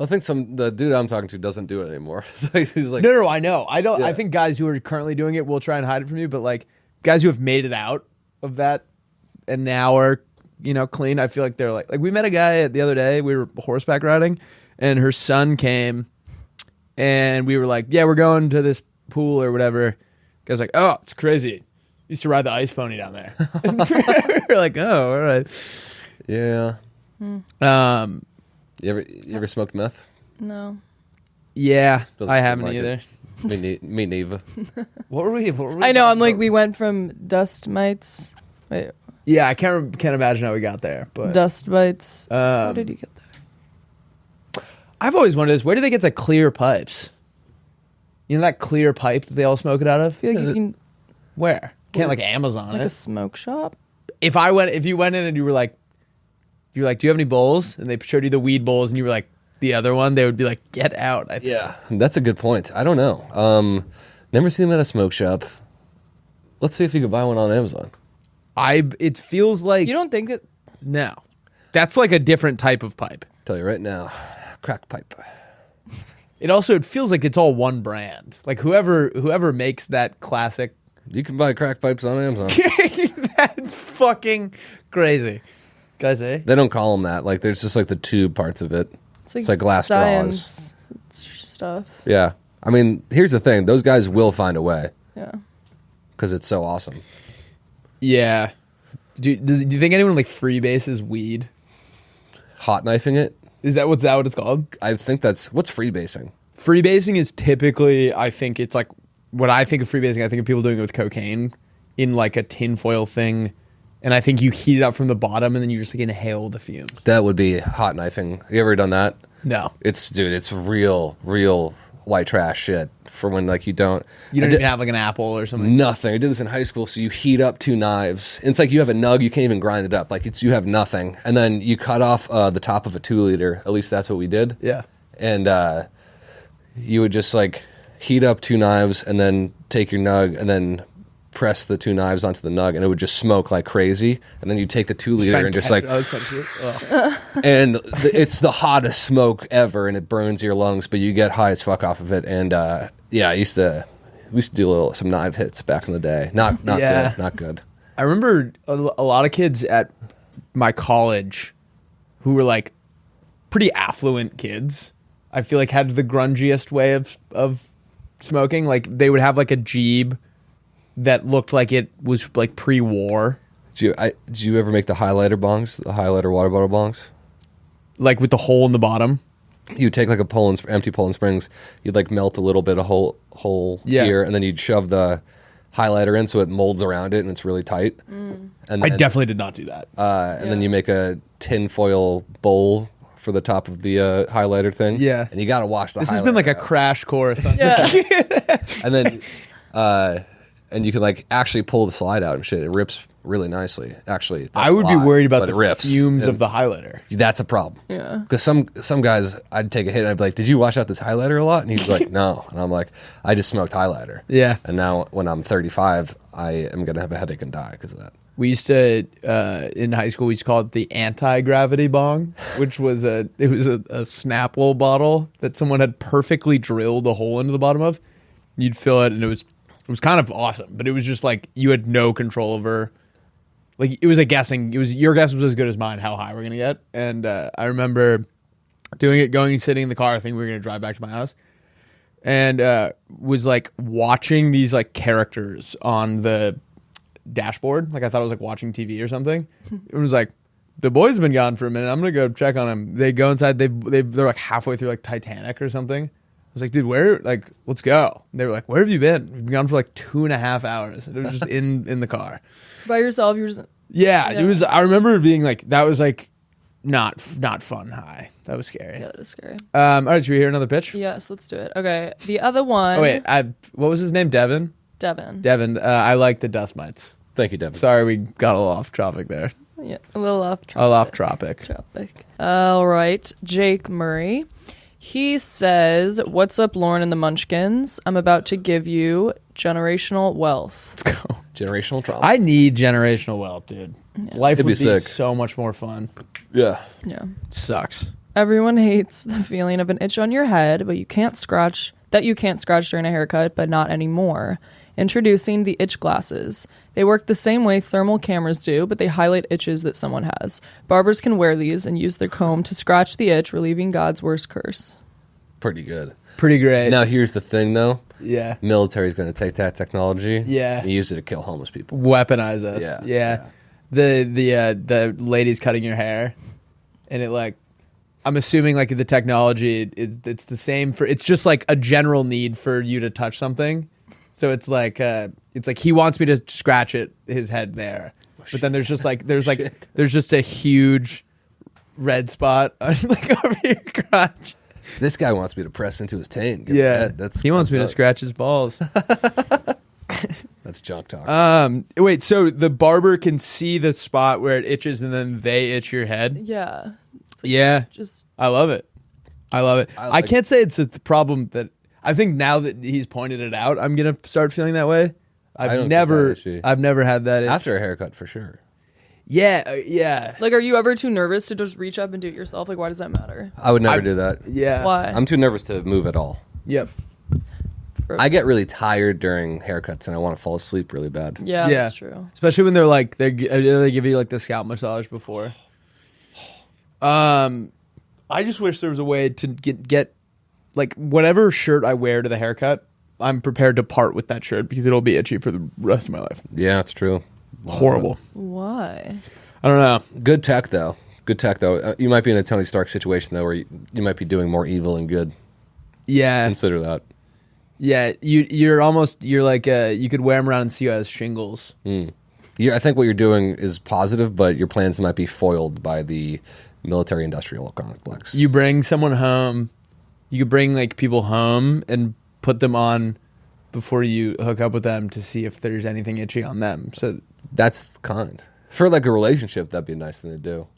I think the dude I'm talking to doesn't do it anymore. So he's like,
no, I know. I don't.
Yeah.
I think guys who are currently doing it will try and hide it from you, but like guys who have made it out of that and now are clean. I feel like they're like we met a guy the other day. We were horseback riding, and her son came, and we were like, yeah, we're going to this pool or whatever. Guy's like, oh, it's crazy. Used to ride the ice pony down there. We're like, oh, all right.
yeah. You ever smoked meth?
No.
Yeah,
Doesn't
I
seem
haven't
like
either.
Me neither.
What were we
I know. I'm like, we went from dust mites. Wait,
Yeah, I can't imagine how we got there. But
dust mites. How did you get there?
I've always wondered this: where do they get the clear pipes? You know that clear pipe that they all smoke it out of?
I feel like you can,
Where? Can't like Amazon
like
it.
a smoke shop.
If you went in and you were like, do you have any bowls? And they showed you the weed bowls, and you were like the other one, they would be like, get out. I think.
Yeah, that's a good point. I don't know. Never seen them at a smoke shop. Let's see if you could buy one on Amazon.
It feels like
You don't think that?
no, that's like a different type of pipe.
Tell you right now, crack pipe.
It feels like it's all one brand. Like whoever makes that classic.
You can buy crack pipes on Amazon.
That's fucking crazy. Can I say?
They don't call them that. Like there's just like the tube parts of it.
It's
like glass
science stuff.
Yeah. I mean, here's the thing. Those guys will find a way
Yeah.
because it's so awesome.
Yeah. Do you think anyone like freebases weed?
Hot knifing it.
Is that what it's called?
I think what's freebasing.
Freebasing is typically, I think it's like what I think of freebasing. I think of people doing it with cocaine in like a tinfoil thing, and I think you heat it up from the bottom and then you just like inhale the fumes.
That would be hot knifing. You ever done that?
No,
It's real white trash shit for when like you don't
even have like an apple or something.
nothing. I did this in high school. So you heat up 2 knives. It's like you have a nug. You can't even grind it up. Like you have nothing, and then you cut off the top of a 2-liter. At least that's what we did.
Yeah.
And you would just like heat up 2 knives and then take your nug and then press the 2 knives onto the nug, and it would just smoke like crazy. And then you take the 2-liter and just like, and it's the hottest smoke ever, and it burns your lungs, but you get high as fuck off of it. And yeah, we used to do some knife hits back in the day. Not
Yeah.
good, not good.
I remember a lot of kids at my college who were like pretty affluent kids. I feel like had the grungiest way of smoking. Like they would have like a Jeep that looked like it was like pre-war.
Did you ever make the highlighter bongs, the highlighter water bottle bongs?
Like with the hole in the bottom.
You'd take like a empty Poland Springs, you'd like melt a little bit of hole
Yeah.
here, and then you'd shove the highlighter in so it molds around it and it's really tight. And then,
I definitely did not do that.
and then you make a tin foil bowl for the top of the highlighter thing.
Yeah.
And you got to wash the highlighter
This has been like a
out.
crash course. On
And then and you can like actually pull the slide out and shit. It rips really nicely. Actually, that's
I would
a
be
lie,
worried about
but
the
it rips.
fumes
And
of the highlighter.
That's a problem.
Yeah.
Because some guys, I'd take a hit and I'd be like, "Did you wash out this highlighter a lot?" And he's like, "No." And I'm like, "I just smoked highlighter."
Yeah.
And now when I'm 35, I am gonna have a headache and die because of that.
We used to in high school we used to call it the anti-gravity bong, which was a Snapple bottle that someone had perfectly drilled a hole into the bottom of. You'd fill it and it was kind of awesome, but it was just like you had no control over. Like it was a guessing. Your guess was as good as mine how high we're gonna get. And I remember sitting in the car. I think we were gonna drive back to my house, and was like watching these like characters on the dashboard. Like I thought I was like watching TV or something. It was like, the boys have been gone for a minute. I'm gonna go check on them. They go inside. They're like halfway through like Titanic or something. I was like, dude, where? Like, let's go. And they were like, where have you been? We've been gone for like 2.5 hours. It was just in the car.
By yourself, you were just...
Yeah, it was. I remember it being like, that was like not fun high. That was scary.
Yeah, that is scary.
All right, should we hear another pitch?
Yes, let's do it. Okay, the other one...
Oh wait, what was his name? Devin. I like the dust mites.
Thank you, Devin.
Sorry, we got a little off topic there.
Yeah, a little off topic.
Off topic.
All right, Jake Murray. He says, "What's up, Lauren and the Munchkins? I'm about to give you generational wealth."
Let's go.
Generational trauma.
I need generational wealth, dude.
Yeah.
Life
It'd
would
be
be
sick.
so much more fun.
Yeah.
Yeah.
It sucks.
Everyone hates the feeling of an itch on your head, but you can't scratch during a haircut, but not anymore. Introducing the itch glasses. They work the same way thermal cameras do, but they highlight itches that someone has. Barbers can wear these and use their comb to scratch the itch, relieving God's worst curse.
Pretty good.
Pretty great.
Now, here's the thing, though.
Yeah.
Military's going to take that technology
Yeah.
and use it to kill homeless people.
Weaponize us.
Yeah.
The lady's cutting your hair, and it like, I'm assuming like the technology, it's the same for, it's just like a general need for you to touch something. So it's like he wants me to scratch his head there, but then there's just a huge red spot on, like over your crotch.
This guy wants me to press into his taint.
Yeah, he wants me to
fucked up.
scratch his balls.
That's junk talk.
Wait, so the barber can see the spot where it itches, and then they itch your head?
Yeah.
Yeah,
Just
I love it. I
like
can't say it's a problem that I think now that he's pointed it out, I'm gonna start feeling that way. I've never had that.
After a haircut, for sure.
Yeah, yeah,
like, are you ever too nervous to just reach up and do it yourself? Like, why does that matter?
I would never do that.
yeah.
Why?
I'm too nervous to move at all.
Yep.
I get really tired during haircuts and I want to fall asleep really bad.
Yeah,
Yeah.
that's true.
Especially when they give you like the scalp massage before. I just wish there was a way to get like whatever shirt I wear to the haircut, I'm prepared to part with that shirt because it'll be itchy for the rest of my life.
Yeah, that's true.
Horrible.
Why?
I don't know.
Good tech, though. You might be in a Tony Stark situation, though, where you might be doing more evil than good.
Yeah.
Consider that.
Yeah. You're like, you could wear them around and see you as shingles.
I think what you're doing is positive, but your plans might be foiled by the military-industrial complex.
You bring someone home. You could bring like people home and put them on before you hook up with them to see if there's anything itchy on them. So
that's kind. For like a relationship, that'd be a nice thing to do.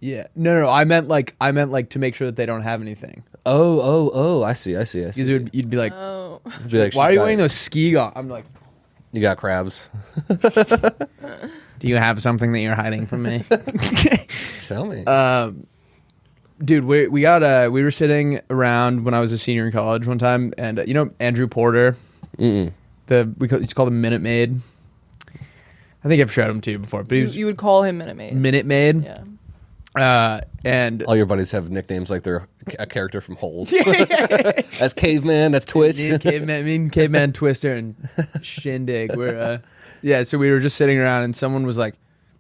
yeah, no. I meant like to make sure that they don't have anything.
Oh, I see.
Because you'd be like,
Oh.
It'd be like,
why are
she's
you
got-
wearing those ski goggles? I'm like,
You got crabs.
do you have something that you're hiding from me?
Show me.
Dude, we were sitting around when I was a senior in college one time, and you know Andrew Porter,
Mm-mm.
he's called a Minute Maid. I think I've showed him to you before, but he was
You would call him Minute Maid.
Minute Maid.
Yeah.
And
All your buddies have nicknames like they're a character from Holes. That's Caveman. That's Twitch.
Caveman Twister and Shindig. So we were just sitting around, and someone was like,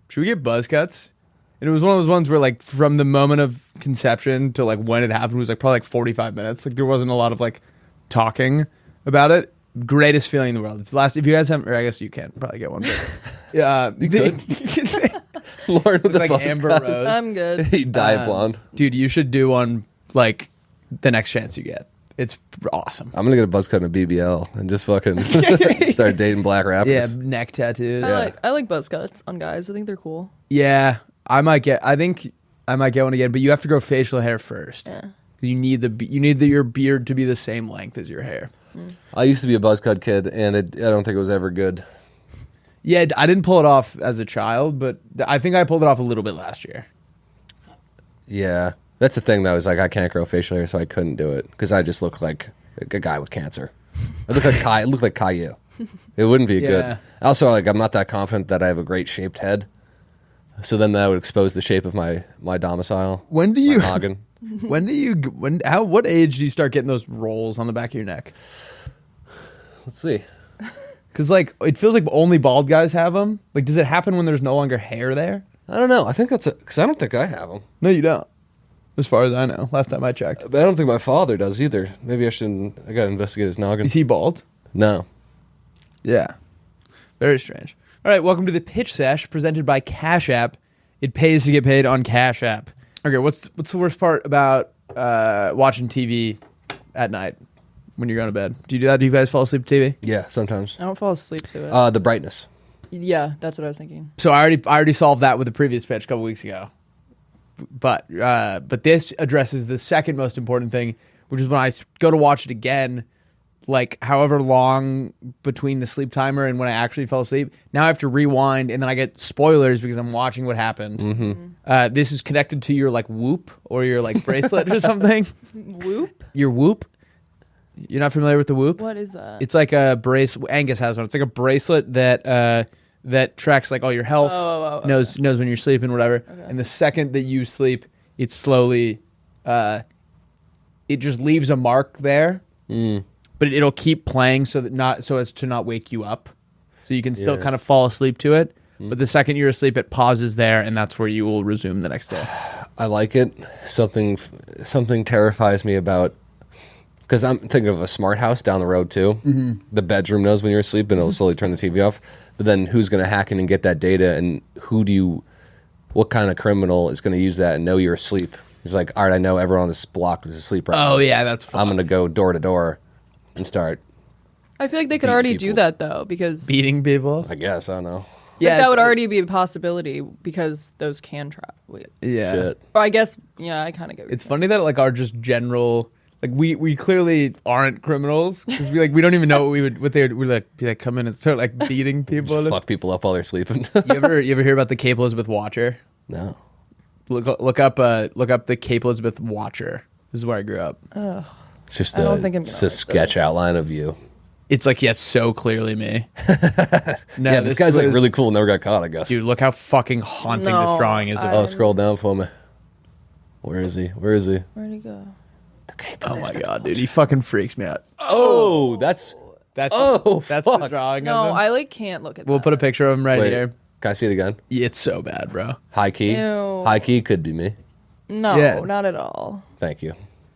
"Should we get buzzcuts?" And it was one of those ones where, like, from the moment of conception to like when it happened was like probably like 45 minutes. Like there wasn't a lot of like talking about it. Greatest feeling in the world. If you guys haven't, or I guess you can probably get one. But, yeah,
You could. Lauren with the
like
buzz
Amber
cut.
Rose.
I'm good.
You dye blonde.
Dude, you should do one like the next chance you get. It's awesome.
I'm gonna get a buzz cut and a BBL and just fucking start dating black rappers.
Yeah, neck tattoos.
I like buzz cuts on guys. I think they're cool.
Yeah, I think I might get one again, but you have to grow facial hair first.
Yeah.
You need your beard to be the same length as your hair.
I used to be a buzz cut kid, and I don't think it was ever good.
Yeah, I didn't pull it off as a child, but I think I pulled it off a little bit last year.
Yeah, that's the thing though. Is like I can't grow facial hair, so I couldn't do it because I just look like a guy with cancer. I look like Caillou. It wouldn't be
Yeah.
good. Also, like I'm not that confident that I have a great shaped head. So then that would expose the shape of my domicile.
When do
my
you
noggin.
What age do you start getting those rolls on the back of your neck?
Let's see.
Because like it feels like only bald guys have them. Like, does it happen when there's no longer hair there?
I don't know. I think that's because I don't think I have them.
No, you don't. As far as I know, last time I checked.
But I don't think my father does either. Maybe I shouldn't. I gotta investigate his noggin.
Is he bald?
No.
Yeah. Very strange. All right, welcome to the Pitch Sesh presented by Cash App. It pays to get paid on Cash App. Okay, what's the worst part about watching TV at night when you're going to bed? Do you do that? Do you guys fall asleep to TV?
Yeah, sometimes.
I don't fall asleep to it.
The brightness.
Yeah, that's what I was thinking.
So I already solved that with the previous pitch a couple weeks ago. But this addresses the second most important thing, which is when I go to watch it again, like however long between the sleep timer and when I actually fell asleep. Now I have to rewind, and then I get spoilers because I'm watching what happened.
Mm-hmm.
This is connected to your like Whoop or your like bracelet or something.
Whoop?
Your Whoop. You're not familiar with the Whoop?
What is that?
It's like a bracelet. Angus has one. It's like a bracelet that tracks like all your health, knows when you're sleeping, whatever.
Okay.
And the second that you sleep, it slowly, it just leaves a mark there. But it'll keep playing so as to not wake you up. So you can still kind of fall asleep to it. But the second you're asleep, it pauses there, and that's where you will resume the next day.
I like it. Something terrifies me about, because I'm thinking of a smart house down the road too. Mm-hmm. The bedroom knows when you're asleep, and it'll slowly turn the TV off. But then who's going to hack in and get that data, and what kind of criminal is going to use that and know you're asleep? He's like, all right, I know everyone on this block is asleep right now.
Oh, yeah, that's fun.
I'm going to go door to door and start
I feel like they could already do that, though, because...
beating people?
I guess, I don't know.
Yeah, that would already be a possibility because those can trap.
Yeah.
Shit.
Or I guess, yeah, I kind of get
It's funny that like our just general... Like we clearly aren't criminals because we don't even know what they would be like come in and start like beating people.
Just fuck people up while they're sleeping.
You ever hear about the Cape Elizabeth Watcher?
No.
Look up the Cape Elizabeth Watcher. This is where I grew up.
It's just
I don't think I'm
it's
gonna
a sketch outline of you.
It's like so clearly me. No,
Yeah, this guy's like really cool and never got caught, I guess.
Dude, look how fucking haunting this drawing is.
Oh, scroll down for me. Where is he?
Where'd he go?
Oh my god, dude, he fucking freaks me out.
Oh, that's
That's
fuck.
the drawing.
No,
of him.
I like can't look at
We'll
that.
put a picture of him right
Wait,
here.
can I see it again?
It's so bad, bro.
High key.
Ew.
High key could be me.
No,
Yeah.
not at all.
Thank you.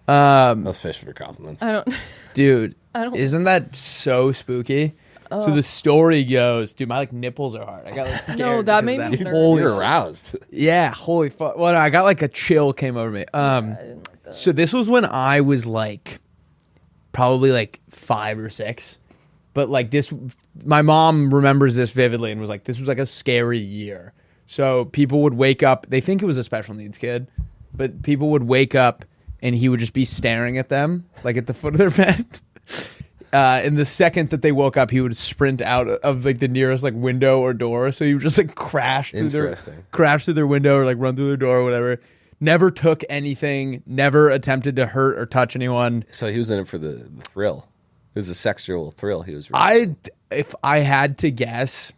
I was fishing for compliments.
I don't...
Dude,
I don't-
isn't that so spooky? So the story goes, dude, my like nipples are hard. I got like scared.
No, that
because
made
of
me
that.
nervous.
Holy
You're aroused.
Yeah, holy fuck. Well, no, I got like a chill came over me. So this was when I was like probably like 5 or 6. But like this, my mom remembers this vividly and was like, this was like a scary year. So people would wake up, they think it was a special needs kid, but people would wake up and he would just be staring at them, like at the foot of their bed. And the second that they woke up, he would sprint out of like the nearest like window or door. So he would just like crash through their window or like run through their door or whatever. Never took anything, never attempted to hurt or touch anyone.
So he was in it for the thrill. It was a sexual thrill. He was.
If I had to guess,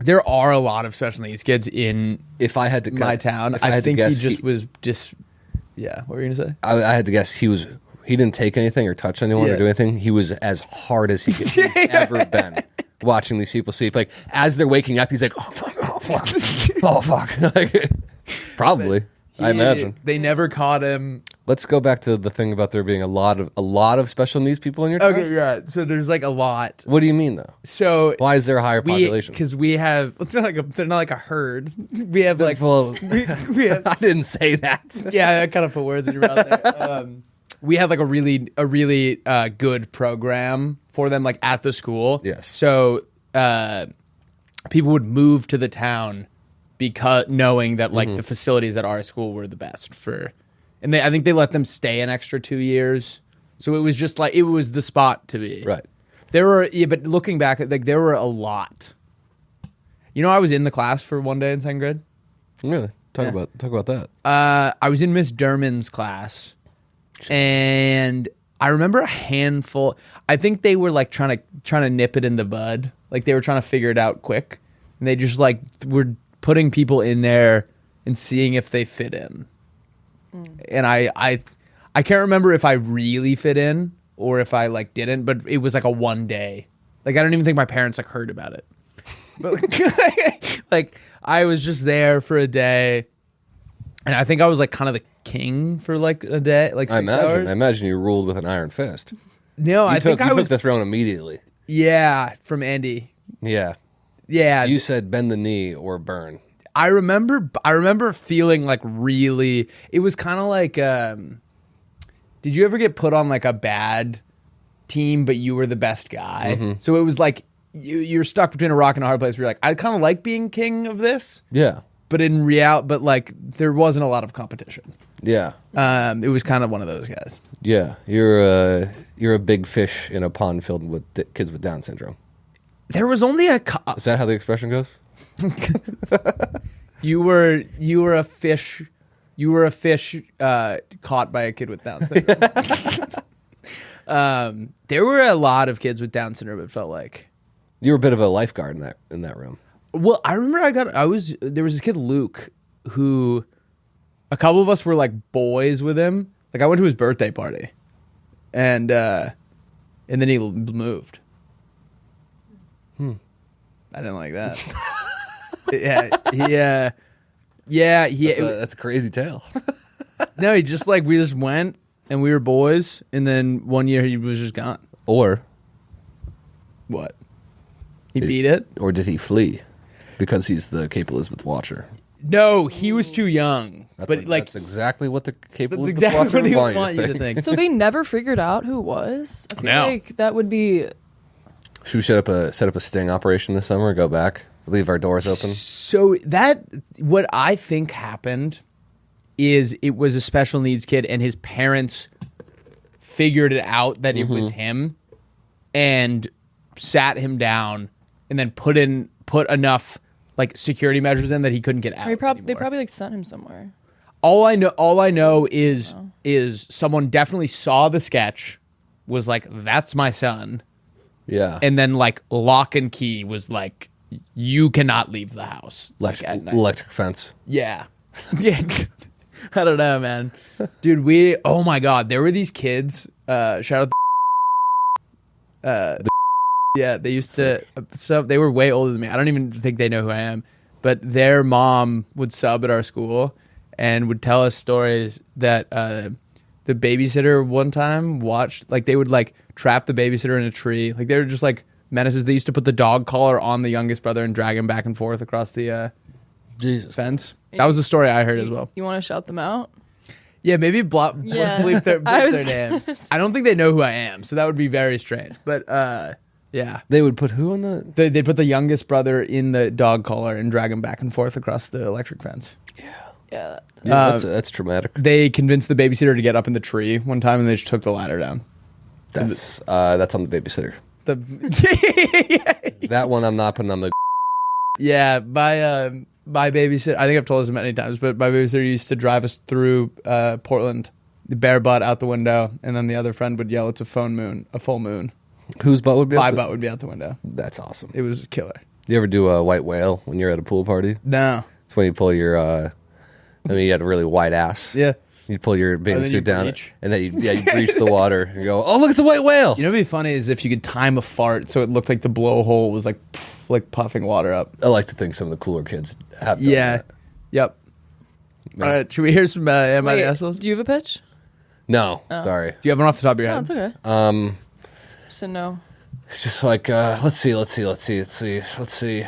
there are a lot of special needs kids in
If I had to
my town. I think he just was just. Yeah, what were you gonna say?
I had to guess he didn't take anything or touch anyone or do anything. He was as hard as he's ever been watching these people sleep. Like as they're waking up, he's like, oh fuck, oh fuck, oh fuck. Like, probably, I imagine.
They never caught him.
Let's go back to the thing about there being a lot of special needs people in your town.
Okay, yeah. So there's like a lot.
What do you mean though?
So
Why is there a higher population?
Because we have. It's not like they're not like a herd. We have like.
Well,
we have,
I didn't say that.
yeah, I kind of put words in your mouth there. We have like a really good program for them, like at the school.
Yes.
So people would move to the town because knowing that like the facilities at our school were the best for, and I think they let them stay an extra 2 years. So it was just like it was the spot to be.
Right.
There were but looking back, like there were a lot. You know, I was in the class for one day in 2nd grade.
Really? Talk about that.
I was in Miss Derman's class, and I remember a handful. I think they were like trying to nip it in the bud. Like they were trying to figure it out quick, and they just like were putting people in there and seeing if they fit in. And I can't remember if I really fit in or if I like didn't, but it was like a one day. Like I don't even think my parents like heard about it. But like I was just there for a day, and I think I was like kind of the king for like a day, like 6 hours.
I imagine you ruled with an iron fist.
No, I think I was
took the throne immediately.
Yeah, from Andy.
Yeah.
Yeah.
You said bend the knee or burn.
I remember feeling like really, it was kind of like, did you ever get put on like a bad team, but you were the best guy?
Mm-hmm.
So it was like, you're stuck between a rock and a hard place where you're like, I kind of like being king of this.
Yeah.
But in reality, but like there wasn't a lot of competition.
Yeah.
It was kind of one of those guys.
Yeah. You're a big fish in a pond filled with kids with Down syndrome.
There was only a
Is that how the expression goes?
You were a fish. You were a fish caught by a kid with Down syndrome. There were a lot of kids with Down syndrome. It felt like
You were a bit of a lifeguard in that room.
Well, I remember there was this kid Luke who a couple of us were like boys with him. Like I went to his birthday party, and then he moved. I didn't like that. Yeah.
That's a crazy tale.
No, he just like we just went and we were boys, and then one year he was just gone.
Or
What? He beat it?
Or did he flee? Because he's the Cape Elizabeth Watcher.
No, he was too young.
That's exactly what the Cape
that's
Elizabeth
exactly
Watcher
what he
would
would want you to think.
So they never figured out who it was? I feel
No.
like that would be...
Should we set up a sting operation this summer? Go back, leave our doors open.
So what I think happened is it was a special needs kid, and his parents figured it out that it was him, and sat him down, and then put enough like security measures in that he couldn't get out.
They probably
anymore.
like sent him somewhere.
All I know is someone definitely saw the sketch, was like, "That's my son,"
Yeah.
and then like lock and key was like, "You cannot leave the house." Like, at night.
Electric fence.
Yeah. Yeah. I don't know, man. Dude, oh my God, there were these kids, shout out yeah, they used to, they were way older than me. I don't even think they know who I am, but their mom would sub at our school and would tell us stories that the babysitter one time watched, like they would like trap the babysitter in a tree. Like they were just like menaces. They used to put the dog collar on the youngest brother and drag him back and forth across the
Jesus.
fence. That was the story I heard as well.
You want to shout them out?
Yeah, maybe
Yeah.
bleep their
was
name. I don't think they know who I am, so that would be very strange. But yeah,
They would put who in the?
they put the youngest brother in the dog collar and drag him back and forth across the electric fence.
Yeah.
Yeah, that's traumatic.
They convinced the babysitter to get up in the tree one time, and they just took the ladder down.
That's on the babysitter.
The
That one I'm not putting on the.
yeah, my babysitter. I think I've told this many times, but my babysitter used to drive us through Portland, the bare butt out the window, and then the other friend would yell, "It's a full moon."
Whose butt would be?
My butt would be out the window.
That's awesome.
It was killer.
You ever do a white whale when you're at a pool party?
No.
It's when you pull your. You had a really wide ass.
Yeah.
You pull your bathing
then you
suit down,
breach.
and then you breach the water and go, "Oh, look, it's a white whale."
You know what'd be funny is if you could time a fart so it looked like the blowhole was like like puffing water up.
I like to think some of the cooler kids have done
Yeah.
that.
Yep.
No.
All right. Should we hear some Am I the
Wait,
Assholes?
do you have a pitch?
No, sorry.
Do you have one off the top of your
No,
head?
it's okay. Just didn't know.
It's just like let's see.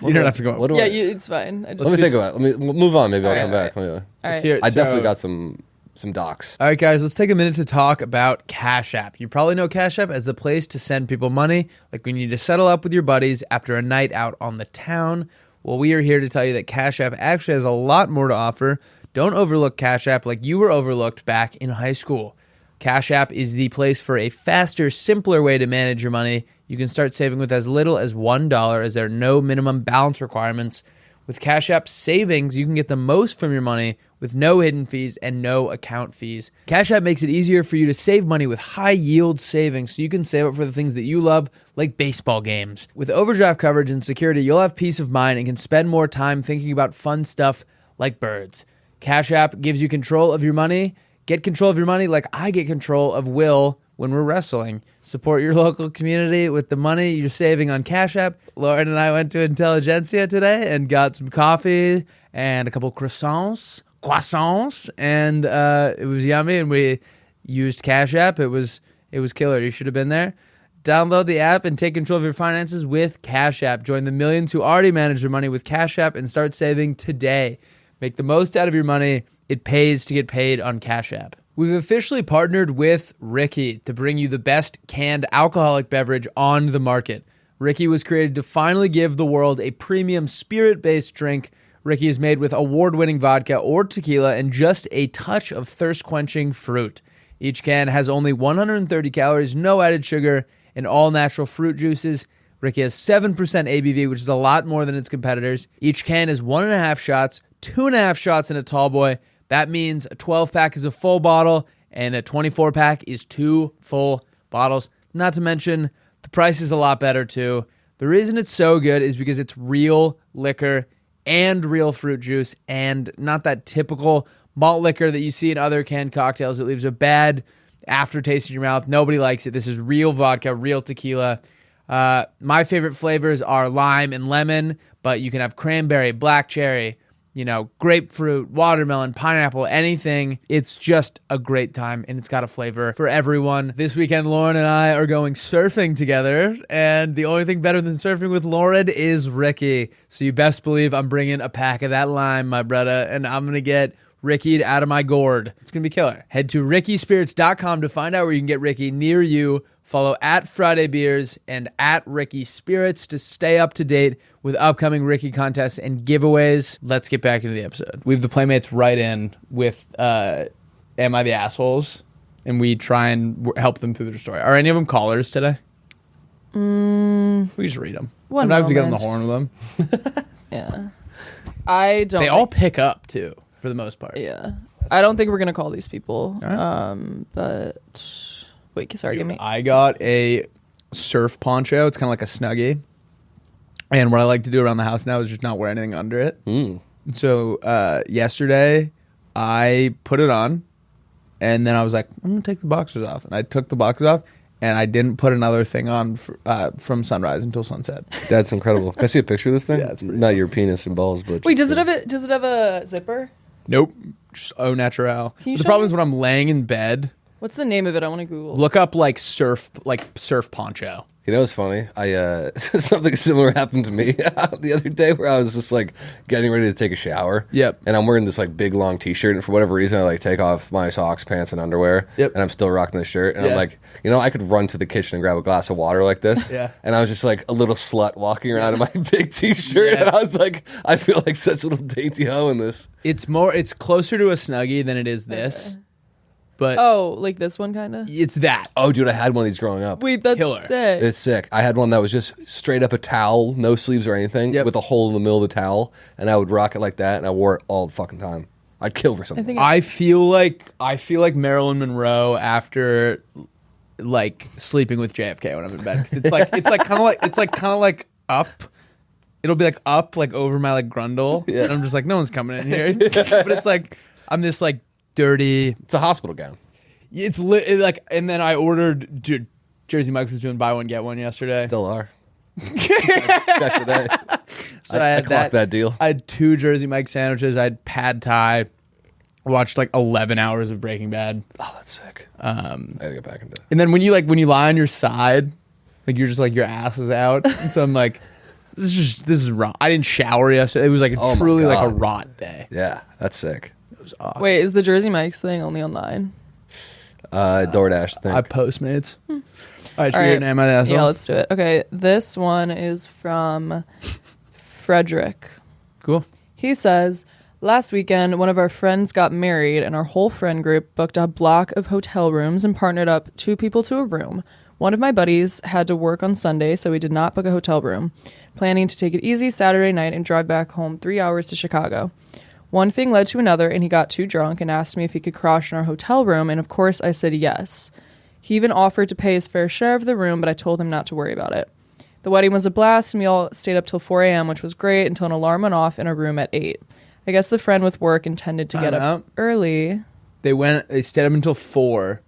You don't have to go.
What do
Yeah,
I?
it's fine. I just,
Let me think about it. Let me move on. Maybe I'll
All
come
right,
back.
all
Let's
right.
hear it.
I definitely
So-
got some docs.
All right, guys, let's take a minute to talk about Cash App. You probably know Cash App as the place to send people money, like when you need to settle up with your buddies after a night out on the town. Well, we are here to tell you that Cash App actually has a lot more to offer. Don't overlook Cash App like you were overlooked back in high school. Cash App is the place for a faster, simpler way to manage your money. You can start saving with as little as $1 as there are no minimum balance requirements. With Cash App savings, you can get the most from your money with no hidden fees and no account fees. Cash App makes it easier for you to save money with high yield savings so you can save it for the things that you love, like baseball games. With overdraft coverage and security, you'll have peace of mind and can spend more time thinking about fun stuff like birds. Cash App gives you control of your money. Get control of your money like I get control of Will when we're wrestling. Support your local community with the money you're saving on Cash App. Lauren and I went to Intelligentsia today and got some coffee and a couple croissants, and it was yummy, and we used Cash App. It was killer. You should have been there. Download the app and take control of your finances with Cash App. Join the millions who already manage their money with Cash App and start saving today. Make the most out of your money. It pays to get paid on Cash App. We've officially partnered with Ricky to bring you the best canned alcoholic beverage on the market. Ricky was created to finally give the world a premium spirit-based drink. Ricky is made with award-winning vodka or tequila and just a touch of thirst-quenching fruit. Each can has only 130 calories, no added sugar, and all natural fruit juices. Ricky has 7% ABV, which is a lot more than its competitors. Each can is 1.5 shots, 2.5 shots in a tall boy. That means a 12-pack is a full bottle, and a 24-pack is 2 full bottles. Not to mention, the price is a lot better, too. The reason it's so good is because it's real liquor and real fruit juice, and not that typical malt liquor that you see in other canned cocktails. It leaves a bad aftertaste in your mouth. Nobody likes it. This is real vodka, real tequila. My favorite flavors are lime and lemon, but you can have cranberry, black cherry, grapefruit, watermelon, pineapple, anything. It's just a great time, and it's got a flavor for everyone. This weekend, Lauren and I are going surfing together, and the only thing better than surfing with Lauren is Ricky. So you best believe I'm bringing a pack of that lime, my brother, and I'm going to get Ricky'd out of my gourd. It's going to be killer. Head to rickyspirits.com to find out where you can get Ricky near you. Follow at Friday Beers and at Ricky Spirits to stay up to date with upcoming Ricky contests and giveaways. Let's get back into the episode. We have the Playmates write in with Am I the Assholes? And we try and help them through their story. Are any of them callers today? We just read them. I'm not have to get on the horn with them.
Yeah. I don't.
They all pick up, too, for the most part.
Yeah. I don't think we're going to call these people.
Right.
But... Wait, sorry, give me.
I got a surf poncho. It's kind of like a Snuggie. And what I like to do around the house now is just not wear anything under it. So yesterday, I put it on, and then I was like, I'm going to take the boxers off. And I took the boxers off, and I didn't put another thing on from sunrise until sunset.
That's incredible. Can I see a picture of this thing?
Yeah, it's pretty
not your penis and balls, but...
Wait, does it have a zipper?
Nope. Just au naturel. The problem is when I'm laying in bed...
What's the name of it? I want to Google.
Look up surf poncho.
You know what's funny? Something similar happened to me the other day where I was just getting ready to take a shower.
Yep.
And I'm wearing this big long t-shirt, and for whatever reason I take off my socks, pants, and underwear.
Yep.
And I'm still rocking this shirt. And I'm I could run to the kitchen and grab a glass of water like this.
Yeah.
And I was just a little slut walking around in my big t-shirt.
Yeah.
And I was I feel like such a little dainty hoe in this.
It's closer to a Snuggie than it is this.
Okay.
But
like this one kind of?
it's that.
Oh, dude, I had one of these growing up.
Wait, that's
Killer.
sick.
It's sick. I had one that was just straight up a towel, no sleeves or anything,
Yep.
with a hole in the middle of the towel, and I would rock it like that, and I wore it all the fucking time. I'd kill for something.
I feel like Marilyn Monroe after sleeping with JFK when I'm in bed, because it's kind of like up. It'll be up over my grundle, and I'm just no one's coming in here. But it's I'm this dirty.
It's a hospital gown.
It's and then I ordered. Dude, Jersey Mike's was doing buy one get one yesterday.
Still are. Back to that.
So I had
clocked that deal.
I had 2 Jersey Mike sandwiches. I had pad thai. Watched 11 hours of Breaking Bad.
Oh, that's sick. I gotta get back into it.
And then when you lie on your side, you're just your ass is out. And so I'm this is wrong. I didn't shower yesterday. It was truly a rot day.
Yeah, that's sick.
It was awful.
Wait, is the Jersey Mike's thing only online?
DoorDash thing.
I Postmates. All right,
All right.
Am I the asshole?
Yeah, let's do it. Okay, this one is from Frederick.
Cool.
He says, last weekend, one of our friends got married, and our whole friend group booked a block of hotel rooms and partnered up 2 people to a room. One of my buddies had to work on Sunday, so we did not book a hotel room, planning to take it easy Saturday night and drive back home 3 hours to Chicago. One thing led to another, and he got too drunk and asked me if he could crash in our hotel room, and of course I said yes. He even offered to pay his fair share of the room, but I told him not to worry about it. The wedding was a blast, and we all stayed up till 4 a.m., which was great, until an alarm went off in our room at 8. I guess the friend with work intended to get
Time
up
out.
early.
They stayed up until 4,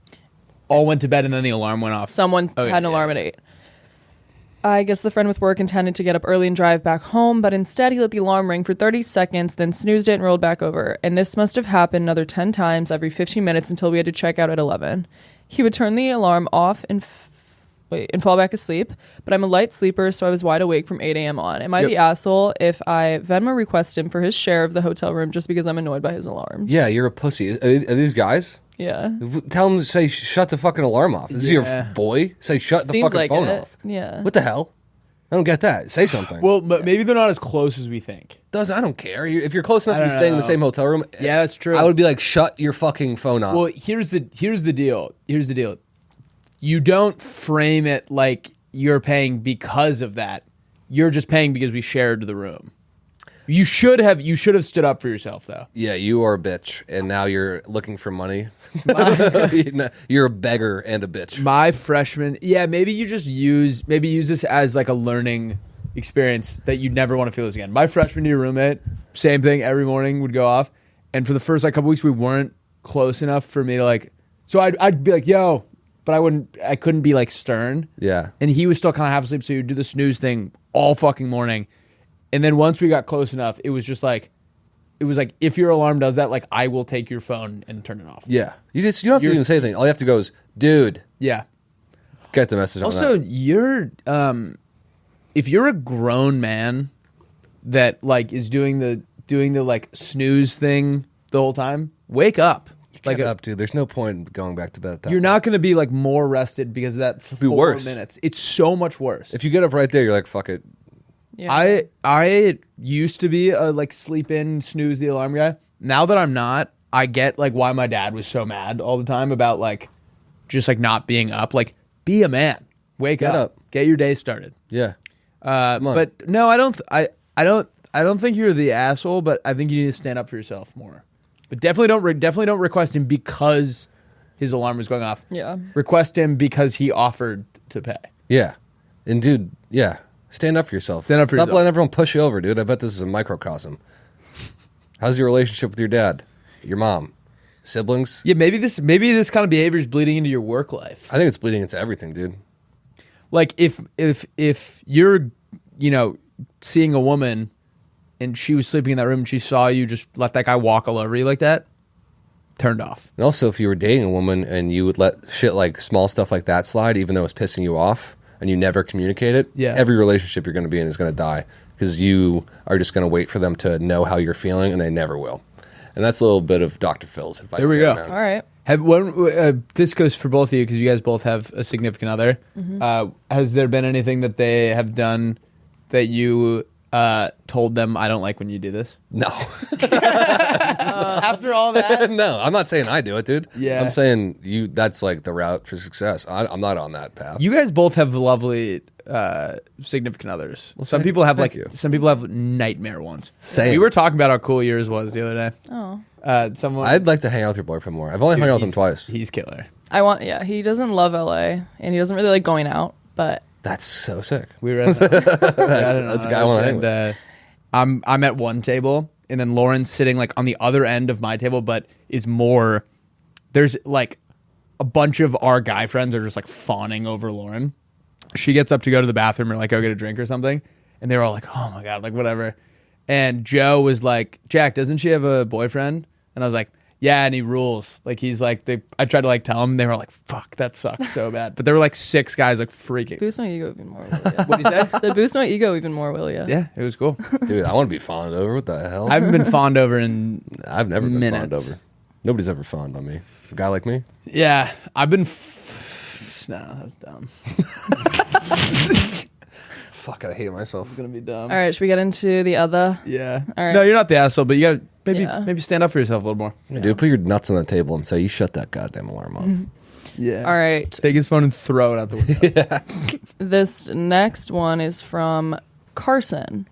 all went to bed, and then the alarm went off.
Someone
Okay,
had an alarm at 8. I guess the friend with work intended to get up early and drive back home, but instead he let the alarm ring for 30 seconds, then snoozed it and rolled back over. And this must have happened another 10 times every 15 minutes until we had to check out at 11. He would turn the alarm off and fall back asleep, but I'm a light sleeper, so I was wide awake from 8 a.m. on. Am I the asshole if I Venmo request him for his share of the hotel room just because I'm annoyed by his alarms?
Yeah, you're a pussy. Are these guys?
Yeah.
Tell them to say, shut the fucking alarm off. This is your boy. Say, shut the
Seems
fucking
like
phone
it.
off.
Yeah.
What the hell? I don't get that. Say something.
Well, but maybe they're not as close as we think.
I don't care. If you're close enough to
I
be
don't
staying in the
know.
same hotel room,
Yeah, that's true.
I would be like, shut your fucking phone off.
Well, here's the deal. You don't frame it like you're paying because of that. You're just paying because we shared the room. You should have stood up for yourself, though.
Yeah, you are a bitch, and now you're looking for money. You're a beggar and a bitch.
My freshman, maybe use this as like a learning experience that you never want to feel this again. My freshman year roommate, same thing. Every morning would go off, and for the first like couple weeks, we weren't close enough for me to like. So I'd be like, yo, but I couldn't be like stern.
Yeah.
And he was still kind of half asleep, so he'd do the snooze thing all fucking morning. And then once we got close enough, it was like, if your alarm does that, like, I will take your phone and turn it off.
Yeah. You don't have to even say anything. All you have to go is, dude.
Yeah.
Get the message on that.
Also, if you're a grown man that like is doing the like snooze thing the whole time, wake up.
Get up, dude. There's no point in going back to bed at that
You're
point.
not going to be like more rested because of that 4
worse.
minutes. It's so much worse.
If you get up right there, you're like, fuck it.
Yeah.
I used to be a like sleep in, snooze the alarm guy. Now that I'm not, I get like why my dad was so mad all the time about like just like not being up. Like, be a man, wake up, get your day started.
Yeah.
But no, I don't think you're the asshole. But I think you need to stand up for yourself more. But definitely don't request him because his alarm was going off.
Yeah.
Request him because he offered to pay.
Yeah. And dude, yeah. Stand up for yourself.
Stand up for
Stop
yourself.
letting everyone push you over, dude. I bet this is a microcosm. How's your relationship with your dad? Your mom? Siblings?
Yeah, maybe this kind of behavior is bleeding into your work life.
I think it's bleeding into everything, dude.
Like if you're, seeing a woman and she was sleeping in that room and she saw you just let that guy walk all over you like that, turned off.
And also, if you were dating a woman and you would let shit like small stuff like that slide, even though it's pissing you off, and you never communicate it, every relationship you're going to be in is going to die because you are just going to wait for them to know how you're feeling, and they never will. And that's a little bit of Dr. Phil's advice.
There we go.
Man.
All right.
This goes for both of you because you guys both have a significant other.
Mm-hmm.
Has there been anything that they have done that you told them, I don't like when you do this?
No.
After all that?
No, I'm not saying I do it, dude.
Yeah.
I'm saying that's like the route for success. I'm not on that path.
You guys both have lovely significant others. Well, some people have nightmare ones.
Same.
We were talking about how cool yours was the other day.
Oh.
Someone
I'd like to hang out with your boyfriend more. I've only hung out with him twice.
He's killer.
He doesn't love LA and he doesn't really like going out, but
That's so sick.
We were at
That's a guy I want to hang with.
I'm at one table, and then Lauren's sitting like on the other end of my table, but is more. There's like a bunch of our guy friends are just like fawning over Lauren. She gets up to go to the bathroom or like go get a drink or something, and they're all like, "Oh my god," like whatever. And Joe was like, "Jack, doesn't she have a boyfriend?" And I was like, "Yeah, and he rules." Like he's like I tried to like tell him, they were like, "Fuck, that sucks so bad." But there were like 6 guys like freaking.
boost my ego even more, will ya?
What do you say?
They boost my ego even more, will ya?
Yeah, it was cool.
Dude, I want to be fawned over. What the hell?
I haven't been fawned over in
I've never been
minutes.
fawned over. Nobody's ever fawned on me. A guy like me?
Yeah, I've been. No, that's dumb.
Fuck, I hate myself.
It's gonna be dumb.
All right, should we get into the other?
Yeah.
All right.
No, you're not the asshole, but you gotta
Yeah.
maybe stand up for yourself a little more.
Yeah. Dude, put your nuts on the table and say, you shut that goddamn alarm off.
Yeah.
All right.
Take his phone and throw it out the window.
This next one is from Carson.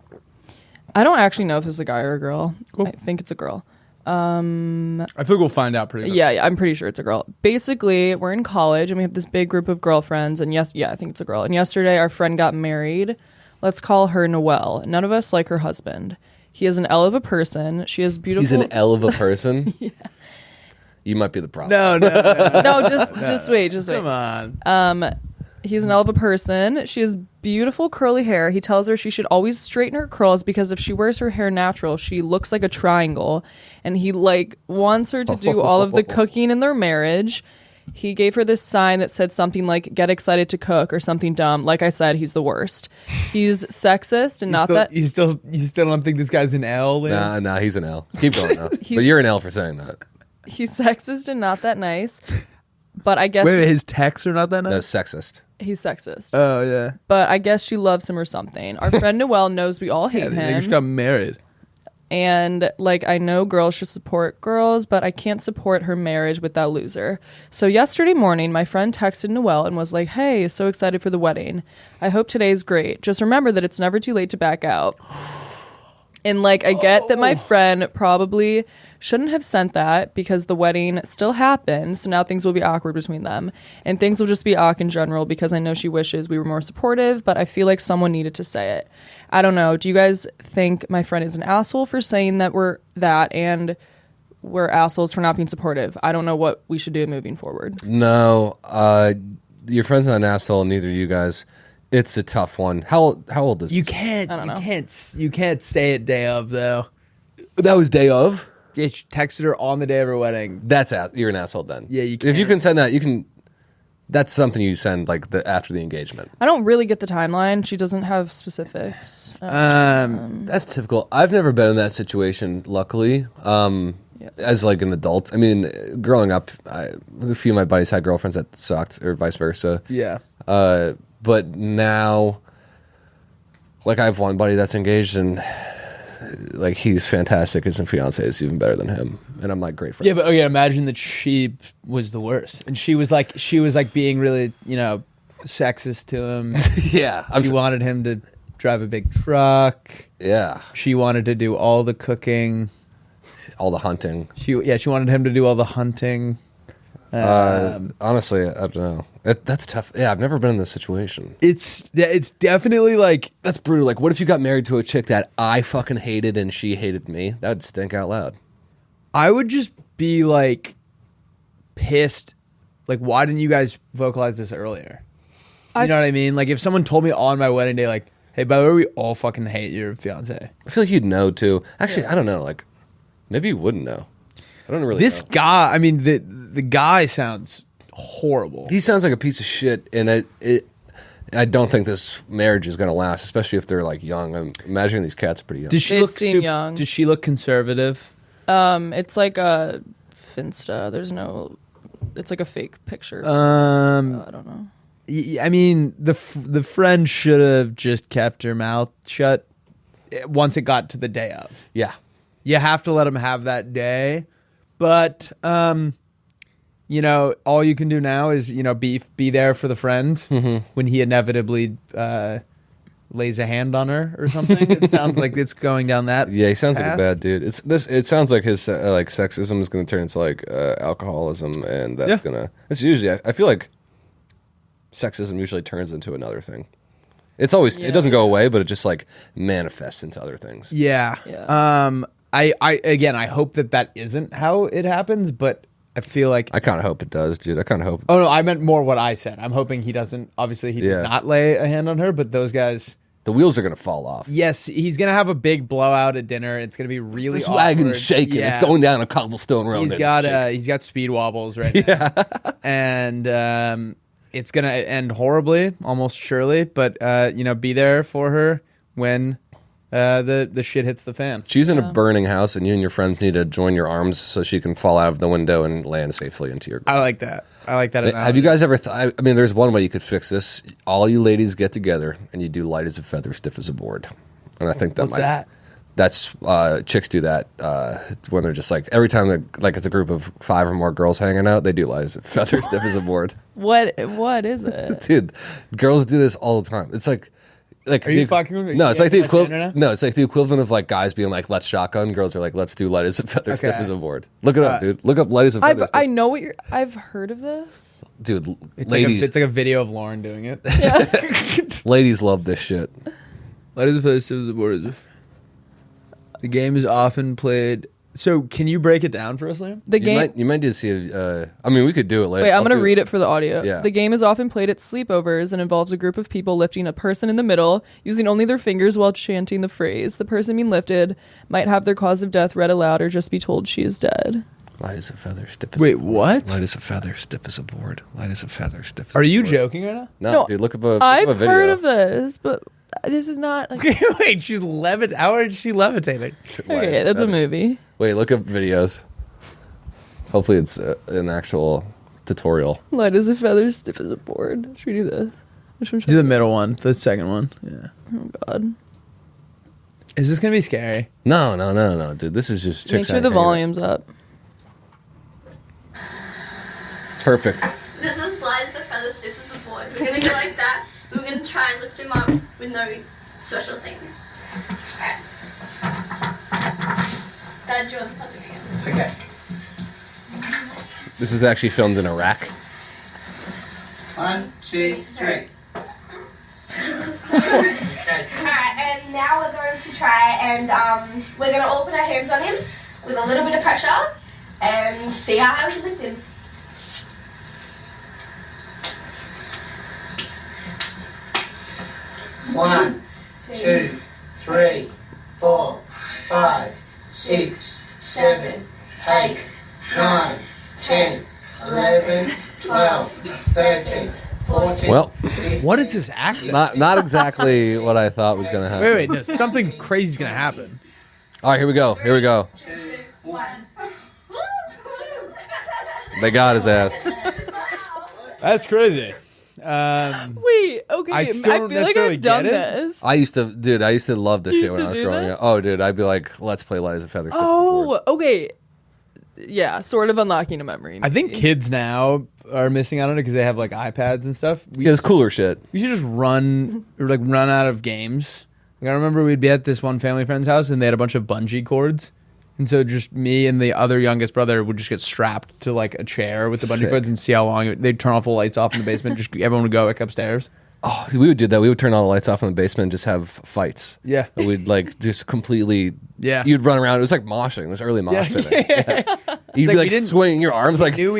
I don't actually know if this is a guy or a girl.
Cool.
I think it's a girl.
I feel like we'll find out pretty.
Yeah, I'm pretty sure it's a girl. Basically, we're in college and we have this big group of girlfriends. And I think it's a girl. And yesterday, our friend got married. Let's call her Noelle. None of us like her husband. He is an L of a person. She has beautiful.
He's an L of a person. Yeah. You might be the problem.
No.
No, just wait.
Come on.
He's an L of a person. She has beautiful curly hair. He tells her she should always straighten her curls because if she wears her hair natural, she looks like a triangle. And he wants her to do all of the cooking in their marriage. He gave her this sign that said something like "Get excited to cook" or something dumb. Like I said, he's the worst. He's sexist and
You still don't think this guy's an L? Liam?
Nah, he's an L. Keep going though. But you're an L for saying that.
He's sexist and not that nice. But I guess
Wait, his texts are not that nice?
No, sexist.
he's sexist.
Oh yeah.
But I guess she loves him or something. Our friend Noelle knows we all hate
They
him.
just got married.
And I know girls should support girls, but I can't support her marriage with that loser. So yesterday morning, my friend texted Noelle and was like, "Hey, so excited for the wedding. I hope today's great. Just remember that it's never too late to back out." And I get that my friend probably shouldn't have sent that because the wedding still happened. So now things will be awkward between them. And things will just be awkward in general because I know she wishes we were more supportive, but I feel like someone needed to say it. I don't know. Do you guys think my friend is an asshole for saying that and we're assholes for not being supportive? I don't know what we should do moving forward.
No, your friend's not an asshole, neither do you guys. It's a tough one. How old is
You
this?
can't.
I don't know.
You can't say it day of though.
That was day of?
Yeah, she texted her on the day of her wedding.
You're an asshole then.
Yeah, you
If you
can't.
can send that, you can. That's something you send after the engagement.
I don't really get the timeline. She doesn't have specifics.
That's typical. I've never been in that situation, luckily. As an adult. I mean, growing up, a few of my buddies had girlfriends that sucked, or vice versa.
Yeah.
But now, I have one buddy that's engaged, and he's fantastic. His fiance is even better than him, and I'm great for him.
Yeah, but okay, imagine that she was the worst, and she was being really, sexist to him.
Yeah,
She wanted him to drive a big truck.
Yeah,
She wanted to do all the cooking.
all the hunting.
She wanted him to do all the hunting.
Honestly, I don't know. That's tough. Yeah, I've never been in this situation.
It's definitely
That's brutal. What if you got married to a chick that I fucking hated and she hated me? That would stink out loud.
I would just be pissed. Why didn't you guys vocalize this earlier? You know what I mean? If someone told me on my wedding day, hey, by the way, we all fucking hate your fiance.
I feel like you'd know too. Actually, I don't know. Maybe you wouldn't know. I don't really
This
know.
guy, I mean, the guy sounds horrible.
He sounds like a piece of shit, and I don't think this marriage is going to last, especially if they're young. I'm imagining these cats are pretty young.
Does she
They
look
seem young.
Does she look conservative?
It's like a Finsta. There's no. It's like a fake picture. I don't know.
I mean, the friend should have just kept her mouth shut once it got to the day of.
Yeah.
You have to let him have that day, but all you can do now is be there for the friend when he inevitably lays a hand on her or something. It sounds like it's going down that.
Yeah, he sounds like a
path.
bad dude. It sounds like his sexism is going to turn into alcoholism, and that's gonna. It's usually. I feel like sexism usually turns into another thing. It's always. It doesn't go away, but it just manifests into other things.
Yeah. I hope that isn't how it happens, but I feel like
I kind of hope it does, dude. I kind of hope.
Oh no, I meant more what I said. I'm hoping he doesn't. Obviously, he does not lay a hand on her. But those guys,
the wheels are gonna fall off.
yes, he's gonna have a big blowout at dinner. It's gonna be really
This
awkward.
wagon's shaking.
Yeah.
It's going down a cobblestone road.
He's got speed wobbles right now, and it's gonna end horribly, almost surely. But be there for her when the shit hits the fan.
She's in a burning house, and you and your friends need to join your arms so she can fall out of the window and land safely into your.
I like that.
Have you guys ever? I mean, there's one way you could fix this. All you ladies get together and you do light as a feather, stiff as a board. And I think that
What's that?
That's chicks do that when they're just every time they're it's a group of 5 or more girls hanging out, they do light as a feather, stiff as a board.
What is it?
Dude, girls do this all the time. It's
Are you fucking with me?
No, it's
You
like the
watch the
equivalent.
internet?
No, it's like the equivalent of let's being let's shotgun. Girls are let's do light as a feather, stiff
Okay.
as a board. Look it up, dude. Look up light as a feather.
I know what I've heard of this.
Dude,
It's
ladies,
it's like a video of Lauren doing it.
ladies love this shit.
Light as a feather, stiff as a board. The game is often played. So, can you break it down for us, Liam?
The game.
You might just see. I mean, we could do it later.
Wait, I'm going to
do
read it for the audio.
Yeah.
The game is often played at sleepovers and involves a group of people lifting a person in the middle, using only their fingers while chanting the phrase. The person being lifted might have their cause of death read aloud or just be told she is dead.
Light as a feather, stiff as
Wait,
a board.
what?
Light as a feather, stiff as a board. Light as a feather, stiff as
Are
a
you
board.
joking right now?
No,
No,
dude, look up a
I've
video.
heard of this, but this is not like.
Wait, she's How is she levitating?
Light
Okay,
as
that's a
feather.
movie.
Wait, look up videos. Hopefully it's an actual tutorial.
Light as a feather, stiff as a board. Should we do this? Which one should
Do the middle one, the second one. Yeah.
Oh, God.
Is this gonna be scary?
No, dude. This is just
Make
chicks
sure the
hanging out.
volume's up.
Perfect.
This is Light as a feather, stiff as a board. We're gonna go like that. We're gonna try and lift him up with no special things. Alright. Dad, do you want to start doing it?
Okay.
This is actually filmed in Iraq.
1, 2, 3.
Alright, and now we're going to try and we're going to all put our hands on him with a little bit of pressure and see how we lift him.
One, 2, 3, 4, 5, 6, 7, 8, 9, 10, 11, 12, 13, 14.
Well,
15.
What is this accent?
not exactly what I thought was gonna happen.
Wait, no, something crazy's gonna happen.
All right, here we go.
1.
They got his ass.
That's crazy.
Wait, okay.
I
I,
still don't
feel like
necessarily
I've done
get it.
this.
I used to love this
You
shit
used
when
to
I was
do
growing
that?
up. Oh, dude, I'd be like, let's play Light as a Feather. Stiff as a Board.
Oh, okay. Yeah, sort of unlocking a memory.
I think kids now are missing out on it because they have like iPads and stuff.
Yeah, it's cooler shit.
We should just run out of games. Like, I remember we'd be at this one family friend's house and they had a bunch of bungee cords. And so just me and the other youngest brother would just get strapped to like a chair with the bungee
Sick.
cords and see how long they'd turn off the lights off in the basement. Just everyone would go back upstairs.
Oh, we would do that. We would turn all the lights off in the basement and just have fights.
Yeah.
And we'd like just completely.
Yeah.
You'd run around. It was like moshing. It was early mosh pitting. Yeah. You'd
like
be
we
like
didn't-
swinging your arms like.
You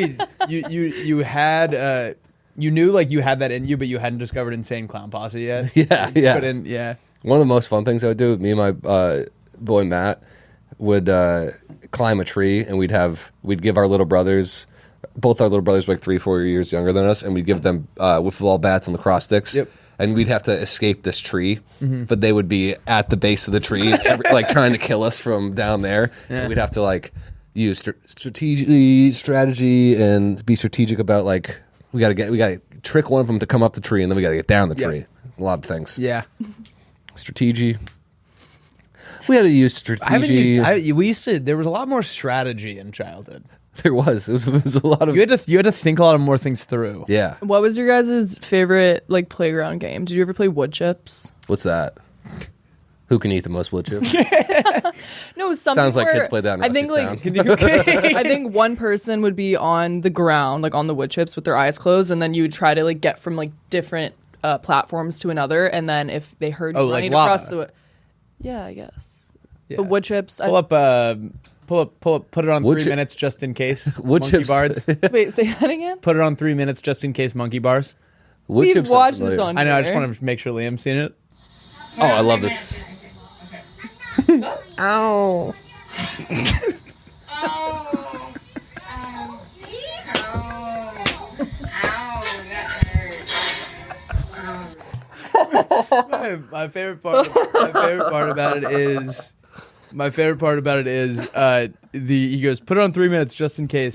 knew like you had that in you, but you hadn't discovered Insane Clown Posse yet.
Yeah, yeah.
But yeah.
One of the most fun things I would do with me and my boy Matt would climb a tree, and we'd give our little brothers, both our little brothers were like 3-4 years younger than us, and we'd give them wiffle ball bats and lacrosse sticks.
Yep.
And we'd have to escape this tree, but they would be at the base of the tree, like trying to kill us from down there.
Yeah.
And we'd have to like use strategy and be strategic about like we gotta trick one of them to come up the tree, and then we gotta get down the
Yeah.
tree. A lot of things.
Yeah.
Strategy. We had to use strategy.
There was a lot more strategy in childhood.
There was. It was a lot of.
You had to think a lot of more things through.
Yeah.
What was your guys' favorite like playground game? Did you ever play wood chips?
What's that? Who can eat the most wood chips?
No, something
Sounds like
where
kids play that in
I think
Rusty
like
Town.
I think one person would be on the ground, like on the wood chips with their eyes closed, and then you would try to like get from like different platforms to another, and then if they heard you
Oh, like
running
lava.
across the yeah, I guess
Yeah.
the wood chips.
Pull up, put it on
Wood
3
chi-
minutes just in case.
Wood
monkey
chips.
bars.
Wait, say that again.
Put it on 3 minutes just in case monkey bars.
Wood
We've
chips are
watched this
familiar.
on.
I know. I just
here.
want to make sure Liam's seen it.
Oh, I love this.
Ow.
My favorite part. My favorite part about it is. My favorite part about it is he goes, put it on 3 minutes just in case.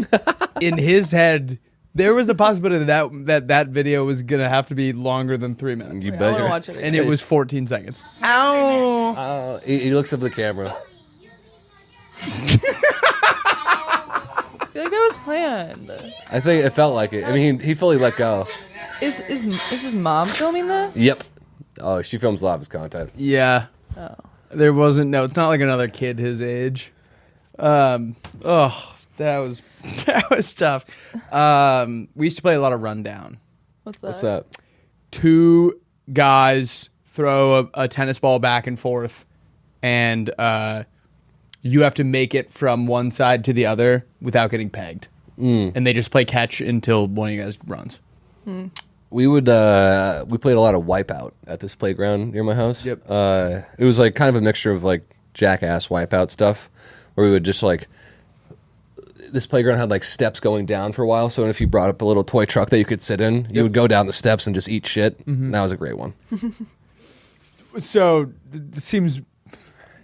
In his head, there was a possibility that video was gonna have to be longer than 3 minutes,
You
I
bet.
want to
you're-
watch it.
and it was 14 seconds. Ow!
He looks up at the camera.
I feel like that was planned.
I think it felt like it. I mean, he fully let go.
Is his mom filming this?
Yep. Oh, she films a lot of his content.
Yeah.
Oh.
There wasn't. No, it's not like another kid his age. That was tough. We used to play a lot of Rundown.
What's that?
What's that?
Two guys throw a tennis ball back and forth, and you have to make it from one side to the other without getting pegged. And they just play catch until one of you guys runs.
We played a lot of Wipeout at this playground near my house.
Yep.
It was like kind of a mixture of like Jackass Wipeout stuff, where we would just like, this playground had like steps going down for a while. So if you brought up a little toy truck that you could sit in, you would go down the steps and just eat shit. That was a great one.
So it seems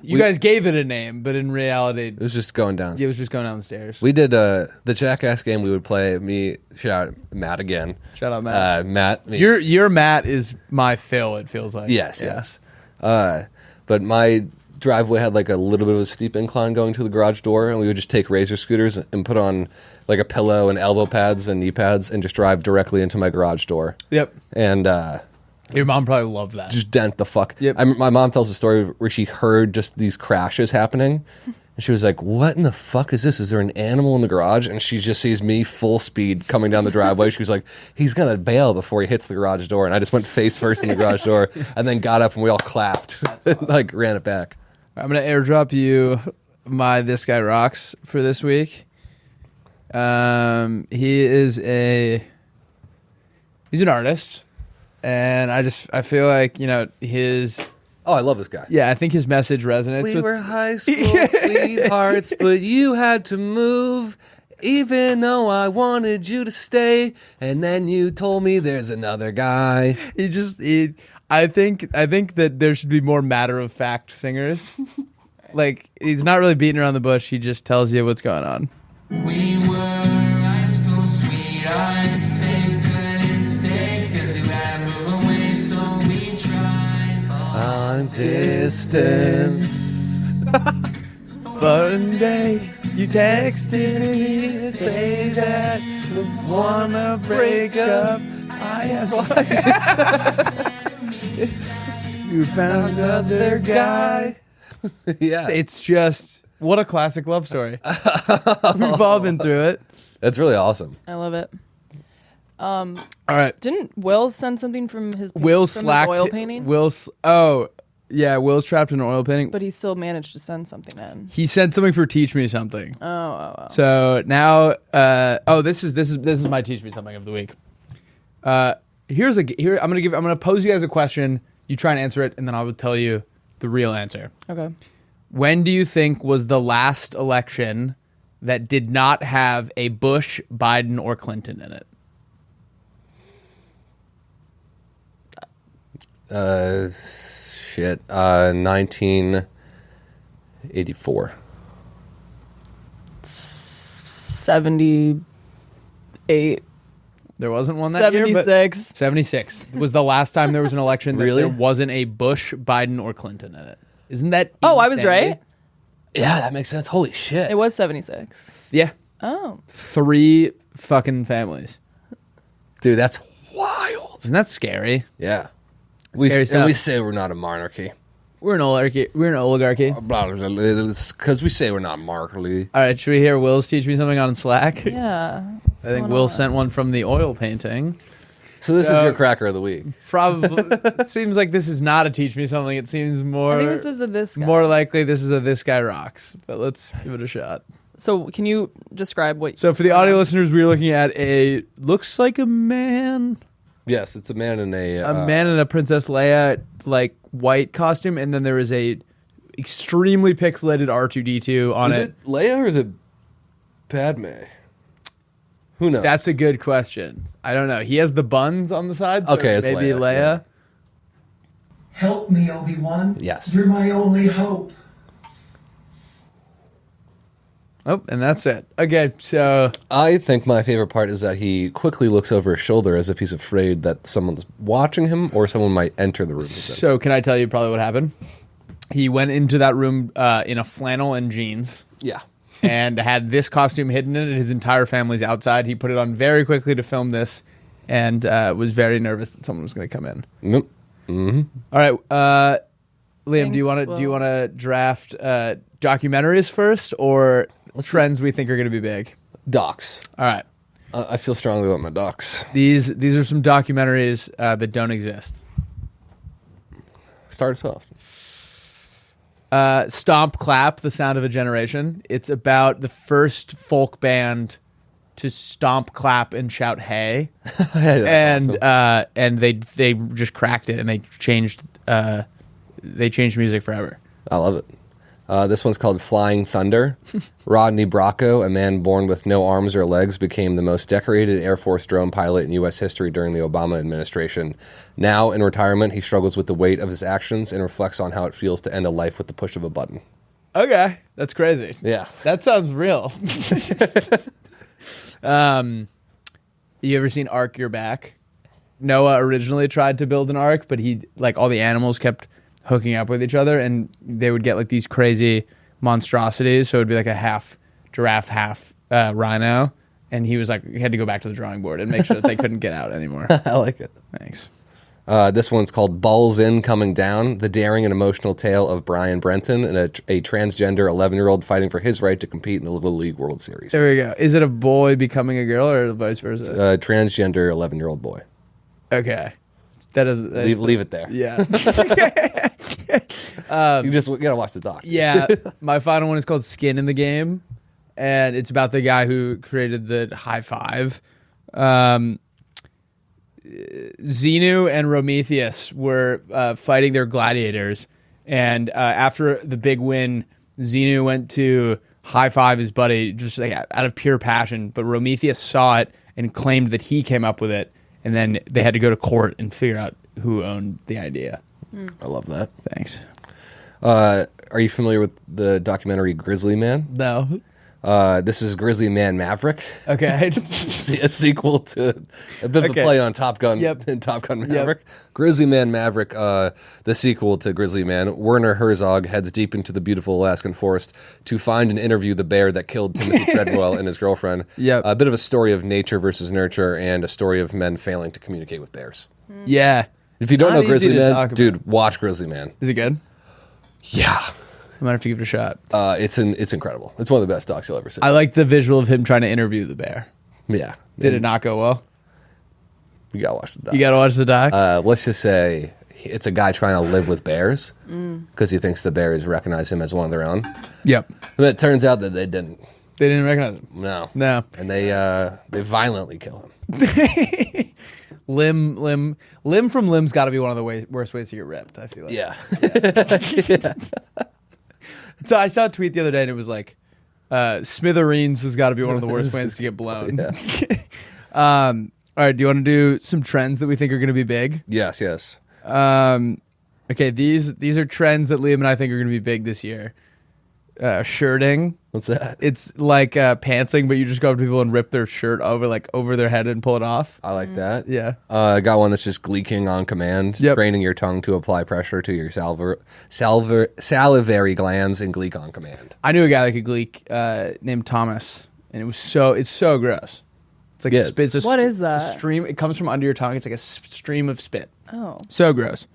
you guys gave it a name, but in reality,
It was just going down.
it was just going down the stairs.
We did the Jackass game. We would play. Shout out Matt again.
Shout out Matt.
Matt.
Your Matt is my Phil. It feels like.
Yes,
Yeah.
yes. But my driveway had like a little bit of a steep incline going to the garage door, and we would just take razor scooters and put on like a pillow and elbow pads and knee pads and just drive directly into my garage door.
Yep.
And
Your mom probably loved that.
just dent the fuck.
Yep.
My mom tells a story where she heard just these crashes happening. And she was like, what in the fuck is this? Is there an animal in the garage? And she just sees me full speed coming down the driveway. She was like, he's going to bail before he hits the garage door. And I just went face first in the garage door and then got up and we all clapped and like ran it back.
I'm gonna airdrop you my This Guy Rocks for this week. He's an artist, and I feel like, you know, his
Oh, I love this guy.
I think his message resonates
We
with
were high school sweethearts, but you had to move, even though I wanted you to stay. And then you told me there's another guy.
I think that there should be more matter of fact singers. Like, he's not really beating around the bush. He just tells you what's going on.
We were high school sweethearts and couldn't stay 'cause you had to move away, so we tried.
On distance.
But one day you texted me to say that you wanna break up. I asked why. You found another guy.
Yeah.
It's just, what a classic love story. We've all been through it.
That's really awesome.
I love it.
All right.
Didn't Will send something from his
Will
from
slacked.
his oil painting?
Will's trapped in an oil painting.
But he still managed to send something in.
He sent something for Teach Me Something.
Oh.
So now, this is my Teach Me Something of the week. I'm gonna pose you guys a question. You try and answer it, and then I will tell you the real answer.
Okay.
When do you think was the last election that did not have a Bush, Biden, or Clinton in it?
Shit. 1984.
78.
There wasn't one that year, but
76.
76 was the last time there was an election that
Really?
there wasn't a Bush, Biden, or Clinton in it. Isn't that
Oh, I was
insanity?
right.
Yeah, that makes sense. Holy shit.
It was 76.
Yeah.
Oh.
3 fucking families.
Dude, that's wild.
Isn't that scary?
Yeah.
Scary stuff.
We say we're not a monarchy.
We're an oligarchy.
Because we say we're not monarchy.
All right, should we hear Will's Teach Me Something on Slack?
Yeah.
I think Will sent one from the oil painting.
So this is your cracker of the week.
Probably. It seems like this is not a Teach Me Something. It seems more.
I think this is this guy.
More likely, this is a This Guy Rocks. But let's give it a shot.
So can you describe what?
So for the audio listeners, we're looking at looks like a man.
Yes, it's a man in
A man in a Princess Leia like white costume, and then there is a extremely pixelated R2D2 on
Is
it.
it Leia or is it Padme? Who knows?
That's a good question. I don't know. He has the buns on the side. So
Okay, it's
maybe
Leia,
Leia.
yeah.
Help me, Obi-Wan.
Yes.
You're my only hope.
Oh, and that's it. Okay, so
I think my favorite part is that he quickly looks over his shoulder as if he's afraid that someone's watching him or someone might enter the room.
so can I tell you probably what happened? He went into that room in a flannel and jeans.
Yeah.
And had this costume hidden in it. His entire family's outside. He put it on very quickly to film this, and was very nervous that someone was going to come in.
Nope. Mm-hmm.
All right, Liam,
Thanks,
do you want to draft documentaries first or trends we think are going to be big?
Docs.
All right,
I feel strongly about my docs.
these are some documentaries that don't exist.
Start us off.
Stomp Clap, The Sound of a Generation. It's about the first folk band to stomp, clap, and shout "Hey," and
awesome.
And they just cracked it, and they changed music forever.
I love it. This one's called Flying Thunder. Rodney Bracco, a man born with no arms or legs, became the most decorated Air Force drone pilot in U.S. history during the Obama administration. Now, in retirement, he struggles with the weight of his actions and reflects on how it feels to end a life with the push of a button.
Okay, that's crazy.
Yeah.
That sounds real. You ever seen Ark Your Back? Noah originally tried to build an ark, but he all the animals kept hooking up with each other, and they would get like these crazy monstrosities. So it would be like a half giraffe, half rhino, and he was like, he had to go back to the drawing board and make sure that they couldn't get out anymore.
I like it.
Thanks.
This one's called Balls In, Coming Down, the daring and emotional tale of Brian Brenton, and a transgender 11-year-old fighting for his right to compete in the Little League World Series.
There we go. Is it a boy becoming a girl or vice versa?
A transgender 11-year-old boy.
Okay. That's
Leave it there.
Yeah.
You just gotta watch the doc.
Yeah. My final one is called Skin in the Game, and it's about the guy who created the high five. Xenu and Prometheus were fighting their gladiators, and after the big win, Xenu went to high five his buddy just like out of pure passion, but Prometheus saw it and claimed that he came up with it, and then they had to go to court and figure out who owned the idea.
I love that.
Thanks.
Are you familiar with the documentary Grizzly Man?
No.
This is Grizzly Man Maverick.
Okay.
A sequel to a bit of a play on Top Gun and Top Gun Maverick. Grizzly Man Maverick, the sequel to Grizzly Man. Werner Herzog heads deep into the beautiful Alaskan forest to find and interview the bear that killed Timothy Treadwell and his girlfriend.
Yep.
A bit of a story of nature versus nurture and a story of men failing to communicate with bears.
Yeah.
If you don't
Not
know
easy
Grizzly
to
Man,
talk about.
dude, watch Grizzly Man.
Is it good?
Yeah.
I might have to give it a shot.
It's incredible. It's one of the best docs you'll ever see.
I like the visual of him trying to interview the bear.
Yeah.
Did it not go well?
You gotta watch the doc.
You got to watch the doc?
Let's just say it's a guy trying to live with bears because he thinks the bears recognize him as one of their own.
Yep.
And it turns out that they didn't.
They didn't recognize him.
No.
No.
And they violently kill him.
Limb from Limb's got to be one of the worst ways to get ripped, I feel like.
Yeah.
So I saw a tweet the other day and it was like, Smithereens has got to be one of the worst ways to get blown. All right, do you want to do some trends that we think are going to be big?
Yes.
Okay, these are trends that Liam and I think are going to be big this year. Shirting.
What's that?
It's like pantsing, but you just go up to people and rip their shirt over their head and pull it off.
I like that.
Yeah.
I got one that's just gleeking on command,
Yep.
training your tongue to apply pressure to your salivary glands and gleek on command.
I knew a guy that could gleek named Thomas, and it's so gross. It's like
Yeah.
it's a
What is
a
that?
stream? It comes from under your tongue. It's like a stream of spit.
Oh.
So gross.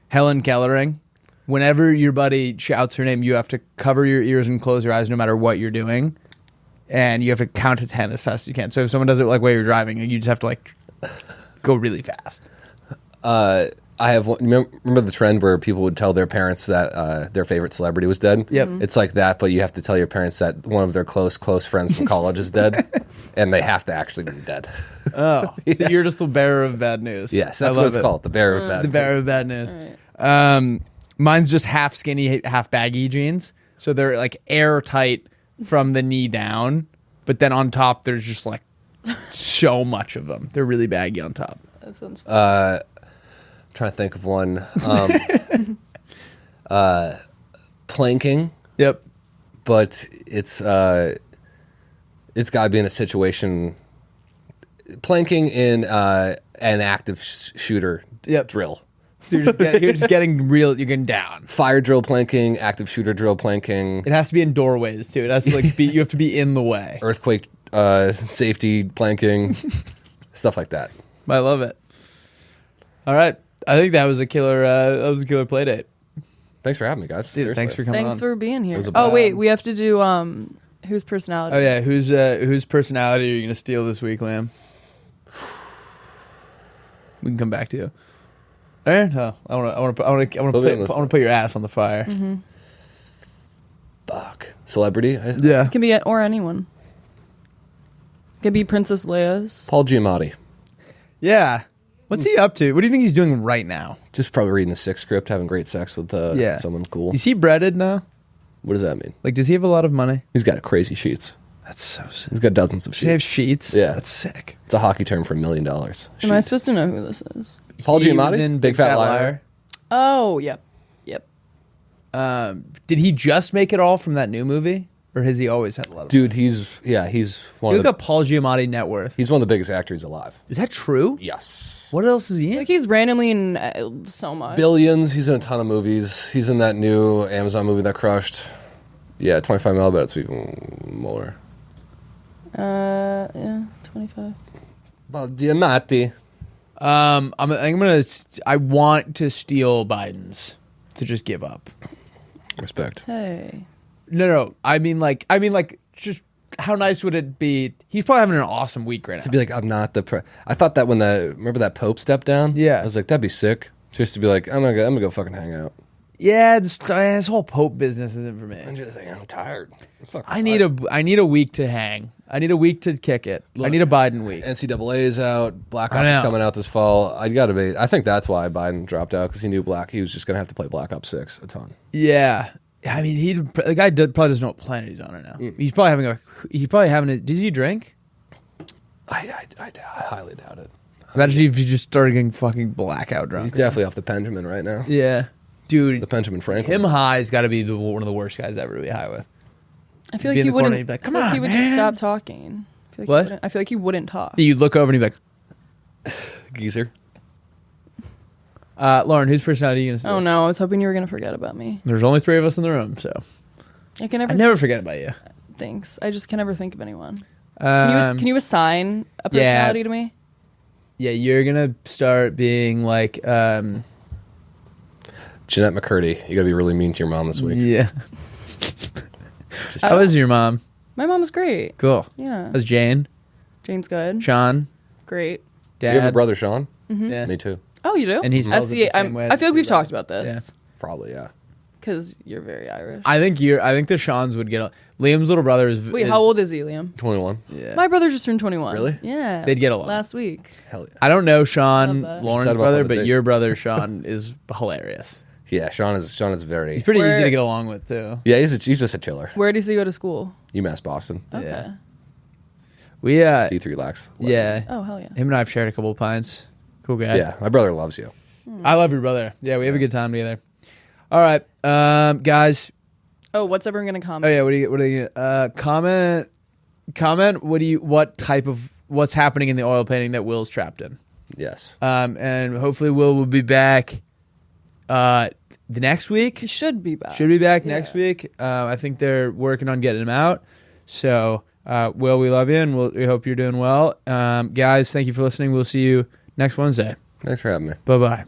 Helen Kellering. Whenever your buddy shouts her name, you have to cover your ears and close your eyes no matter what you're doing. And you have to count to 10 as fast as you can. So if someone does it like while you're driving, you just have to like go really fast.
I have one, remember the trend where people would tell their parents that their favorite celebrity was dead?
Yep.
It's like that, but you have to tell your parents that one of their close friends from college is dead, and they have to actually be dead.
Oh, so you're just the bearer of bad news.
Yes,
I
that's what
love
it's
it.
called, the bearer of bad
The
news.
bearer of bad news. Mine's just half skinny, half baggy jeans. So they're like airtight from the knee down, but then on top there's just like so much of them. They're really baggy on top.
That sounds fun.
Trying to think of one. Planking,
Yep.
but it's got to be in a situation. Planking in an active shooter
Yep.
drill.
So you're just getting real. You're getting down.
Fire drill planking, active shooter drill planking,
It has to be in doorways too. It has to like be. You have to be in the way.
earthquake safety planking, stuff like that.
I love it. All right, I think that was a killer. That was a killer play date.
Thanks for having me, guys.
Dude,
Seriously.
thanks for coming
Thanks
on.
for being here.
was a
Oh
bad-
wait, we have to do whose personality?
Oh yeah, whose personality are you gonna steal this week, Liam? We can come back to you. All right. Oh, I want to
Put me on this
put your ass on the fire.
celebrity.
Yeah.
It can be or anyone. It could be Princess Leia's.
Paul Giamatti.
Yeah. What's he up to? What do you think he's doing right now?
Just probably reading a sick script, having great sex with someone cool.
Is he breaded now?
What does that mean?
Like, does he have a lot of money?
He's got crazy sheets.
That's so sick.
He's got dozens of
Does he have
sheets.
sheets?
Yeah.
That's sick.
It's a hockey term for $1 million.
Am I
Sheet.
supposed to know who this is?
Paul
He was
Giamatti?
in
Big Fat Liar.
Oh, yep.
Did he just make it all from that new movie? Or has he always had a lot of
Dude, he's one
Look
of the,
up Paul Giamatti net worth.
he's one of the biggest actors alive.
Is that true?
Yes.
What else is he in?
Like he's randomly in so much.
Billions. He's in a ton of movies. He's in that new Amazon movie that crushed. Yeah, 25 mil, but it's even more.
Yeah, 25.
Paul Giamatti.
I want to steal Biden's to just give up.
Respect.
Hey.
No. I mean like just how nice would it be? He's probably having an awesome week right
To
now.
be like, I'm not the I thought that when remember that Pope stepped down?
Yeah.
I was like, that'd be sick. Just to be like, I'm gonna go fucking hang out.
Yeah, this whole Pope business isn't for me.
I'm just like, I'm tired.
I need a week to hang. I need a week to kick it. I need a Biden week.
NCAA is out. Black
I
Ops
know.
is coming out this fall. I think that's why Biden dropped out, because he knew he was just gonna have to play Black Ops 6 a ton.
Yeah. I mean, the guy probably doesn't know what planet he's on right now. He's probably having a. Does he drink?
I highly doubt it.
Imagine if you just started getting fucking blackout drunk.
He's definitely off the Benjamin right now.
Yeah, dude.
The Benjamin Franklin.
Him high's got to be one of the worst guys ever to be high with.
I feel
Be
like
in
he
the corner,
wouldn't.
he'd be like,
I
"Come
feel like
on,
he would
man."
just stop talking.
What?
I feel like he wouldn't talk.
You'd look over and he'd be like,
Geezer.
Lauren, whose personality are you gonna steal?
Oh no, I was hoping you were gonna forget about me.
There's only 3 of us in the room, so
I can
I
never.
never forget about you.
Thanks. I just can never think of anyone.
Um,
Can you assign a
yeah.
personality to me?
Yeah, you're gonna start being like,
Jeanette McCurdy. You gotta be really mean to your mom this week.
yeah. How is your mom?
My mom was great.
Cool.
Yeah.
How's Jane?
Jane's good.
Sean?
Great.
Dad?
You have a brother, Sean?
Yeah.
Me too.
Oh, you do?
And he spells it the same way
I feel like we've
as
talked
that.
about this
Probably, yeah.
because you're very Irish.
I think the Seans would get. Liam's little brother is.
Wait, how old is he, Liam?
21.
Yeah.
My brother just turned 21.
Really?
Yeah.
They'd get along.
Last week.
Hell yeah.
I don't know Sean,
Love that.
Lauren's
Set him up
brother,
on a
but
date.
your brother Sean is hilarious.
Yeah, Sean is very.
He's pretty easy
Where-
to get along with too.
Yeah, he's just a chiller.
Where does he go to school?
UMass Boston.
Okay.
Yeah. We
D3 lax.
yeah.
Oh, hell yeah.
Him and I have shared a couple of pints. Cool guy.
Yeah, my brother loves you.
I love your brother. Yeah, we have a good time together. All right, guys.
Oh, what's everyone going to comment?
Oh yeah, what are you comment? What's happening in the oil painting that Will's trapped in?
Yes.
And hopefully will be back the next week.
He should be back.
Should be back
Yeah.
next week. I think they're working on getting him out. So, Will, we love you, and we hope you're doing well. Guys, thank you for listening. We'll see you next Wednesday.
Thanks for having me.
Bye-bye.